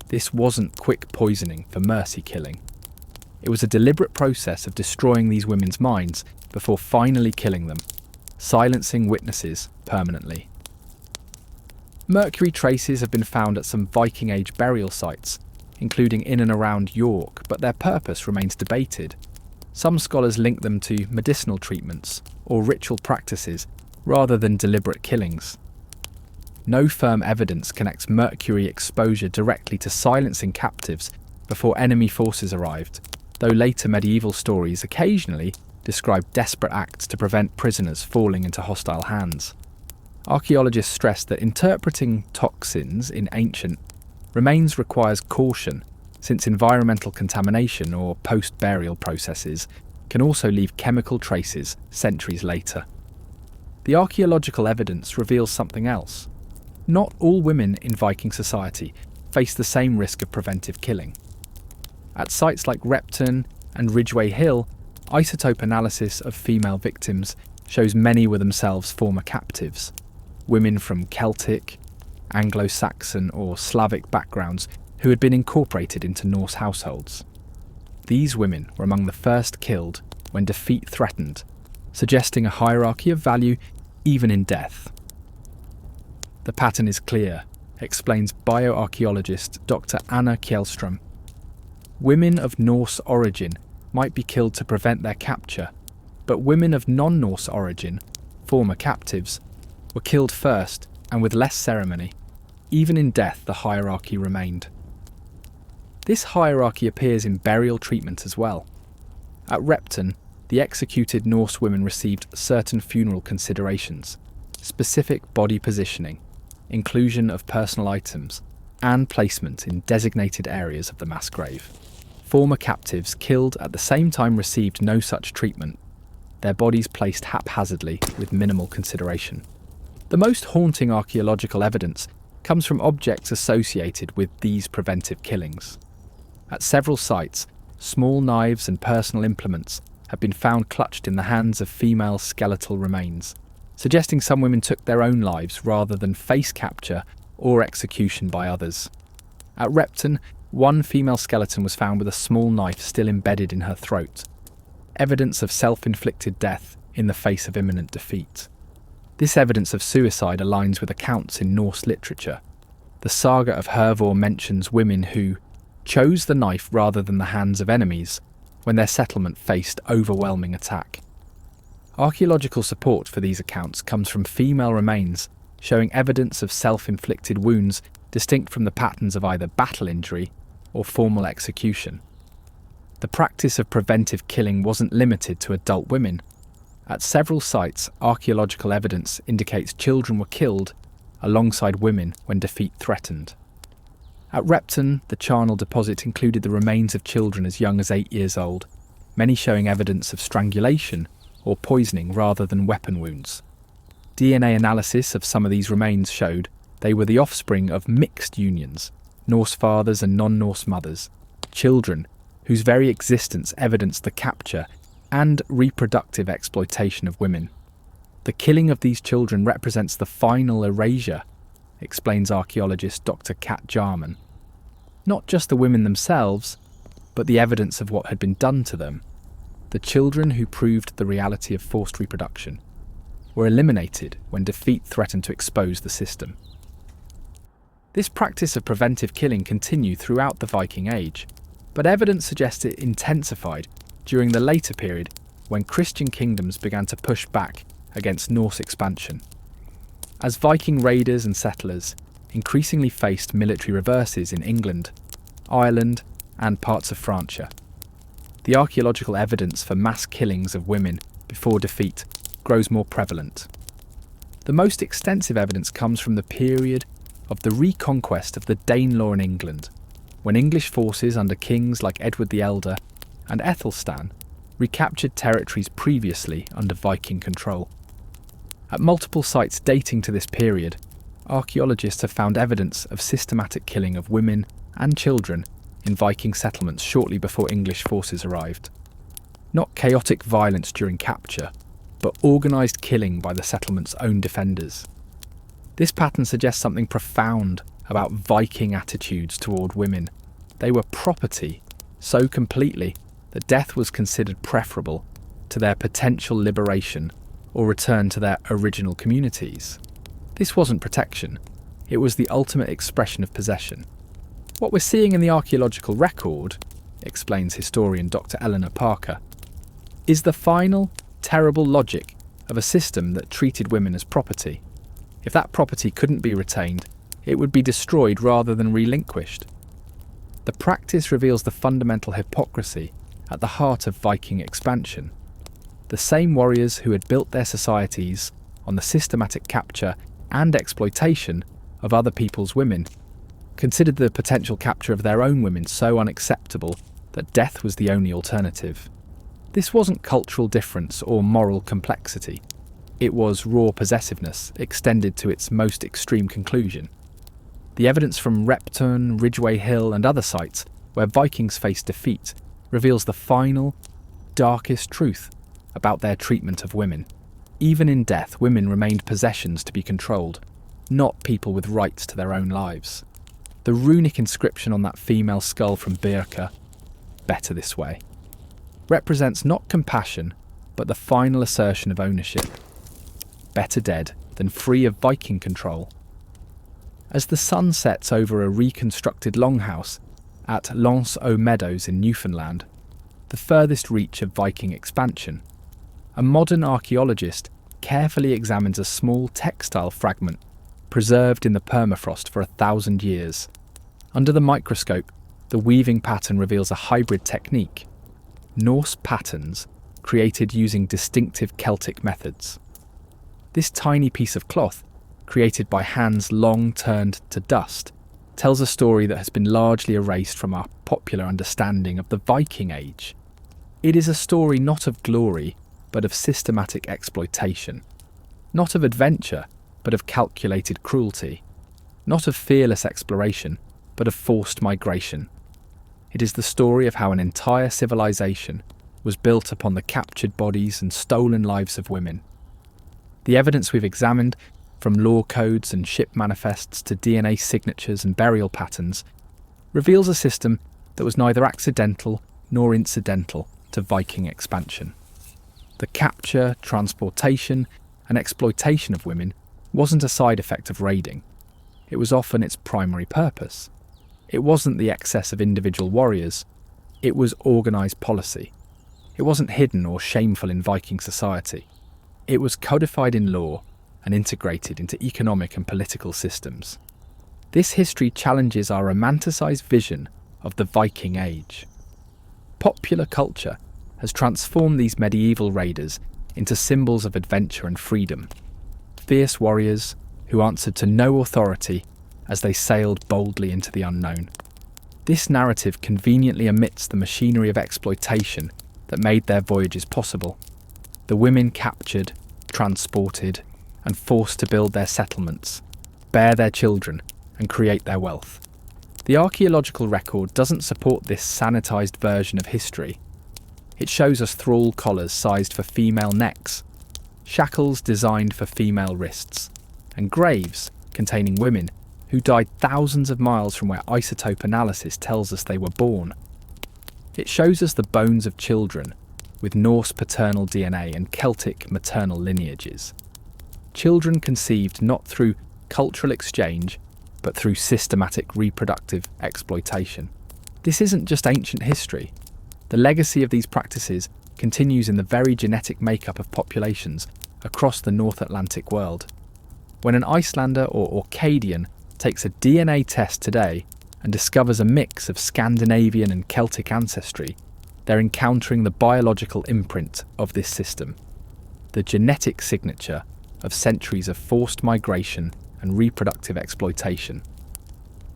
This wasn't quick poisoning for mercy killing. It was a deliberate process of destroying these women's minds before finally killing them, silencing witnesses permanently. Mercury traces have been found at some Viking Age burial sites, including in and around York, but their purpose remains debated. Some scholars link them to medicinal treatments or ritual practices rather than deliberate killings. No firm evidence connects mercury exposure directly to silencing captives before enemy forces arrived, though later medieval stories occasionally describe desperate acts to prevent prisoners falling into hostile hands. Archaeologists stress that interpreting toxins in ancient remains requires caution, since environmental contamination or post-burial processes can also leave chemical traces centuries later. the archaeological evidence reveals something else. Not all women in Viking society face the same risk of preventive killing. At sites like Repton and Ridgeway Hill, isotope analysis of female victims shows many were themselves former captives, women from Celtic, Anglo-Saxon or Slavic backgrounds who had been incorporated into Norse households. These women were among the first killed when defeat threatened, suggesting a hierarchy of value even in death. The pattern is clear, explains bioarchaeologist Dr. Anna Kjellström. Women of Norse origin might be killed to prevent their capture, but women of non-Norse origin, former captives, were killed first and with less ceremony. Even in death, the hierarchy remained. This hierarchy appears in burial treatment as well. At Repton, the executed Norse women received certain funeral considerations, specific body positioning, inclusion of personal items, and placement in designated areas of the mass grave. Former captives killed at the same time received no such treatment, their bodies placed haphazardly with minimal consideration. The most haunting archaeological evidence comes from objects associated with these preventive killings. At several sites, small knives and personal implements have been found clutched in the hands of female skeletal remains, suggesting some women took their own lives rather than face capture or execution by others. At Repton, one female skeleton was found with a small knife still embedded in her throat, evidence of self-inflicted death in the face of imminent defeat. This evidence of suicide aligns with accounts in Norse literature. The saga of Hervor mentions women who chose the knife rather than the hands of enemies when their settlement faced overwhelming attack. Archaeological support for these accounts comes from female remains showing evidence of self-inflicted wounds distinct from the patterns of either battle injury or formal execution. The practice of preventive killing wasn't limited to adult women. At several sites, archaeological evidence indicates children were killed alongside women when defeat threatened. At Repton, the charnel deposit included the remains of children as young as 8 years old, many showing evidence of strangulation or poisoning rather than weapon wounds. DNA analysis of some of these remains showed they were the offspring of mixed unions, Norse fathers and non-Norse mothers, children whose very existence evidenced the capture and reproductive exploitation of women. The killing of these children represents the final erasure, explains archaeologist Dr. Kat Jarman. Not just the women themselves, but the evidence of what had been done to them. The children who proved the reality of forced reproduction were eliminated when defeat threatened to expose the system. This practice of preventive killing continued throughout the Viking Age, but evidence suggests it intensified during the later period when Christian kingdoms began to push back against Norse expansion. As Viking raiders and settlers increasingly faced military reverses in England, Ireland, and parts of Francia, the archaeological evidence for mass killings of women before defeat grows more prevalent. The most extensive evidence comes from the period of the reconquest of the Danelaw in England, when English forces under kings like Edward the Elder and Aethelstan recaptured territories previously under Viking control. At multiple sites dating to this period, archaeologists have found evidence of systematic killing of women and children in Viking settlements shortly before English forces arrived. Not chaotic violence during capture, but organised killing by the settlement's own defenders. This pattern suggests something profound about Viking attitudes toward women. They were property so completely that death was considered preferable to their potential liberation or return to their original communities. This wasn't protection, it was the ultimate expression of possession. What we're seeing in the archaeological record, explains historian Dr. Eleanor Parker, is the final, terrible logic of a system that treated women as property. If that property couldn't be retained, it would be destroyed rather than relinquished. The practice reveals the fundamental hypocrisy at the heart of Viking expansion. The same warriors who had built their societies on the systematic capture and exploitation of other people's women considered the potential capture of their own women so unacceptable that death was the only alternative. This wasn't cultural difference or moral complexity. It was raw possessiveness extended to its most extreme conclusion. The evidence from Repton, Ridgeway Hill and other sites where Vikings faced defeat reveals the final, darkest truth about their treatment of women. Even in death, women remained possessions to be controlled, not people with rights to their own lives. The runic inscription on that female skull from Birka, "Better this way," represents not compassion, but the final assertion of ownership. Better dead than free of Viking control. As the sun sets over a reconstructed longhouse at Lens aux Meadows in Newfoundland, the furthest reach of Viking expansion, a modern archaeologist carefully examines a small textile fragment preserved in the permafrost for 1,000 years. Under the microscope, the weaving pattern reveals a hybrid technique, Norse patterns created using distinctive Celtic methods. This tiny piece of cloth, created by hands long turned to dust, tells a story that has been largely erased from our popular understanding of the Viking Age. It is a story not of glory, but of systematic exploitation. Not of adventure, but of calculated cruelty. Not of fearless exploration, but of forced migration. It is the story of how an entire civilization was built upon the captured bodies and stolen lives of women. The evidence we've examined, from law codes and ship manifests to DNA signatures and burial patterns, reveals a system that was neither accidental nor incidental to Viking expansion. The capture, transportation, and exploitation of women wasn't a side effect of raiding. It was often its primary purpose. It wasn't the excess of individual warriors. It was organised policy. It wasn't hidden or shameful in Viking society. It was codified in law and integrated into economic and political systems. This history challenges our romanticised vision of the Viking Age. Popular culture has transformed these medieval raiders into symbols of adventure and freedom. Fierce warriors who answered to no authority as they sailed boldly into the unknown. This narrative conveniently omits the machinery of exploitation that made their voyages possible. The women captured, transported, and forced to build their settlements, bear their children, and create their wealth. The archaeological record doesn't support this sanitised version of history. It shows us thrall collars sized for female necks, shackles designed for female wrists, and graves containing women who died thousands of miles from where isotope analysis tells us they were born. It shows us the bones of children with Norse paternal DNA and Celtic maternal lineages. Children conceived not through cultural exchange, but through systematic reproductive exploitation. This isn't just ancient history. The legacy of these practices continues in the very genetic makeup of populations across the North Atlantic world. When an Icelander or Orcadian takes a DNA test today and discovers a mix of Scandinavian and Celtic ancestry, they're encountering the biological imprint of this system, the genetic signature of centuries of forced migration and reproductive exploitation.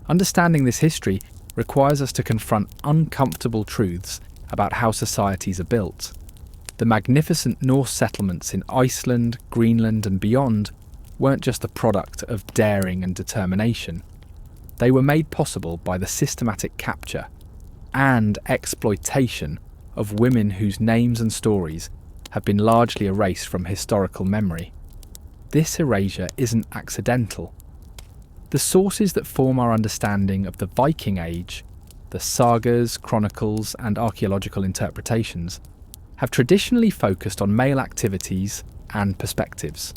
Understanding this history requires us to confront uncomfortable truths about how societies are built. The magnificent Norse settlements in Iceland, Greenland and beyond weren't just the product of daring and determination. They were made possible by the systematic capture and exploitation of women whose names and stories have been largely erased from historical memory. This erasure isn't accidental. The sources that form our understanding of the Viking Age, the sagas, chronicles, and archaeological interpretations, have traditionally focused on male activities and perspectives.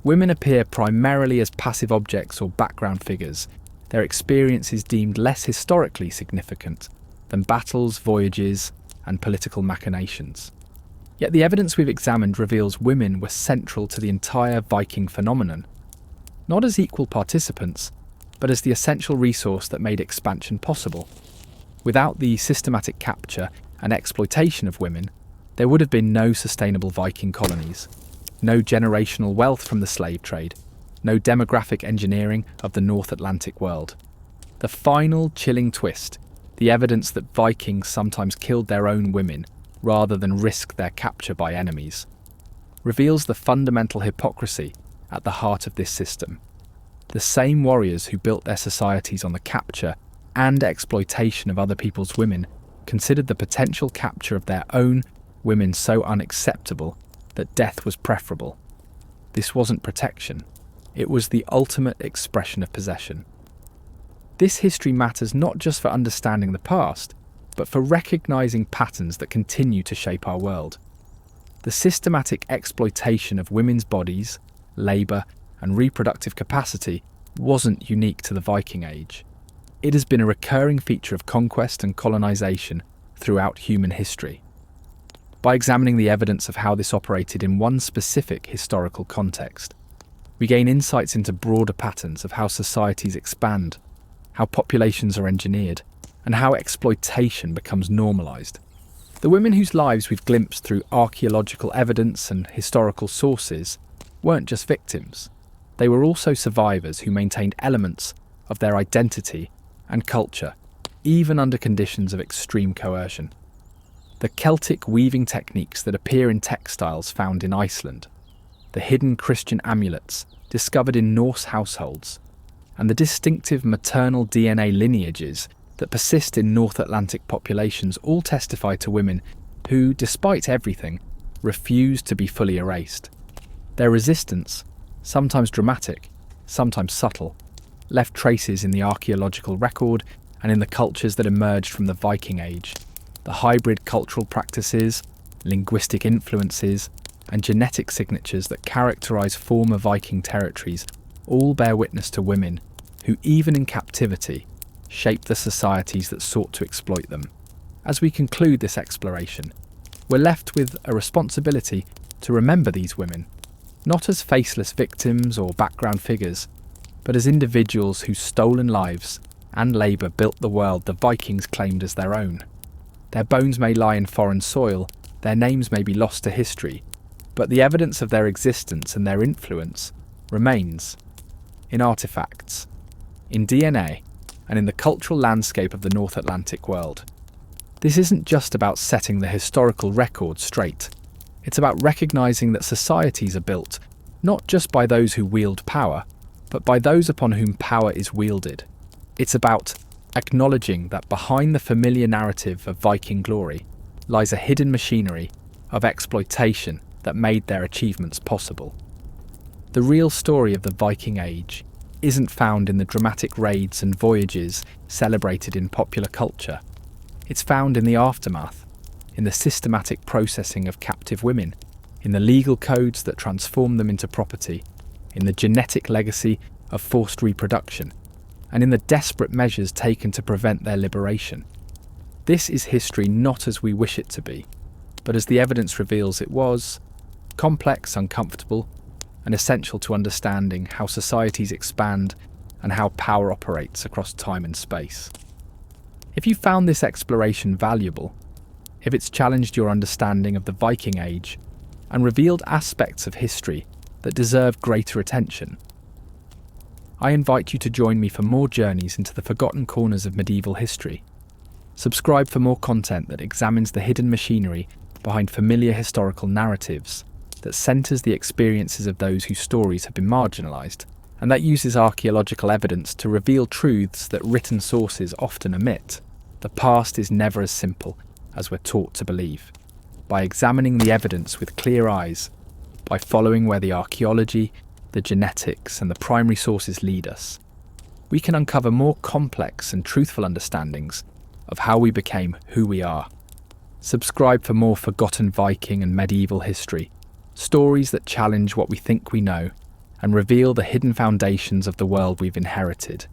Women appear primarily as passive objects or background figures, their experience is deemed less historically significant than battles, voyages, and political machinations. Yet the evidence we've examined reveals women were central to the entire Viking phenomenon, not as equal participants, but as the essential resource that made expansion possible. Without the systematic capture and exploitation of women, there would have been no sustainable Viking colonies, no generational wealth from the slave trade, no demographic engineering of the North Atlantic world. The final chilling twist, the evidence that Vikings sometimes killed their own women rather than risk their capture by enemies. reveals the fundamental hypocrisy at the heart of this system. The same warriors who built their societies on the capture and exploitation of other people's women considered the potential capture of their own women so unacceptable that death was preferable. This wasn't protection. It was the ultimate expression of possession. This history matters not just for understanding the past, but for recognizing patterns that continue to shape our world. The systematic exploitation of women's bodies, labour, and reproductive capacity wasn't unique to the Viking Age. It has been a recurring feature of conquest and colonisation throughout human history. By examining the evidence of how this operated in one specific historical context, we gain insights into broader patterns of how societies expand, how populations are engineered, and how exploitation becomes normalised. The women whose lives we've glimpsed through archaeological evidence and historical sources weren't just victims. They were also survivors who maintained elements of their identity and culture, even under conditions of extreme coercion. The Celtic weaving techniques that appear in textiles found in Iceland, the hidden Christian amulets discovered in Norse households, and the distinctive maternal DNA lineages that persist in North Atlantic populations all testify to women who, despite everything, refused to be fully erased. Their resistance, sometimes dramatic, sometimes subtle, left traces in the archaeological record and in the cultures that emerged from the Viking Age. The hybrid cultural practices, linguistic influences, and genetic signatures that characterise former Viking territories all bear witness to women who, even in captivity, shaped the societies that sought to exploit them. As we conclude this exploration, we're left with a responsibility to remember these women, not as faceless victims or background figures, but as individuals whose stolen lives and labour built the world the Vikings claimed as their own. Their bones may lie in foreign soil, their names may be lost to history, but the evidence of their existence and their influence remains in artefacts, in DNA, and in the cultural landscape of the North Atlantic world. This isn't just about setting the historical record straight. It's about recognising that societies are built not just by those who wield power, but by those upon whom power is wielded. It's about acknowledging that behind the familiar narrative of Viking glory lies a hidden machinery of exploitation that made their achievements possible. The real story of the Viking Age isn't found in the dramatic raids and voyages celebrated in popular culture. It's found in the aftermath, in the systematic processing of captive women, in the legal codes that transform them into property, in the genetic legacy of forced reproduction, and in the desperate measures taken to prevent their liberation. This is history not as we wish it to be, but as the evidence reveals it was, complex, uncomfortable, and essential to understanding how societies expand and how power operates across time and space. If you found this exploration valuable, if it's challenged your understanding of the Viking Age and revealed aspects of history that deserve greater attention, I invite you to join me for more journeys into the forgotten corners of medieval history. Subscribe for more content that examines the hidden machinery behind familiar historical narratives, that centres the experiences of those whose stories have been marginalised, and that uses archaeological evidence to reveal truths that written sources often omit. The past is never as simple as we're taught to believe. By examining the evidence with clear eyes, by following where the archaeology, the genetics, and the primary sources lead us, we can uncover more complex and truthful understandings of how we became who we are. Subscribe for more forgotten Viking and medieval history, stories that challenge what we think we know and reveal the hidden foundations of the world we've inherited.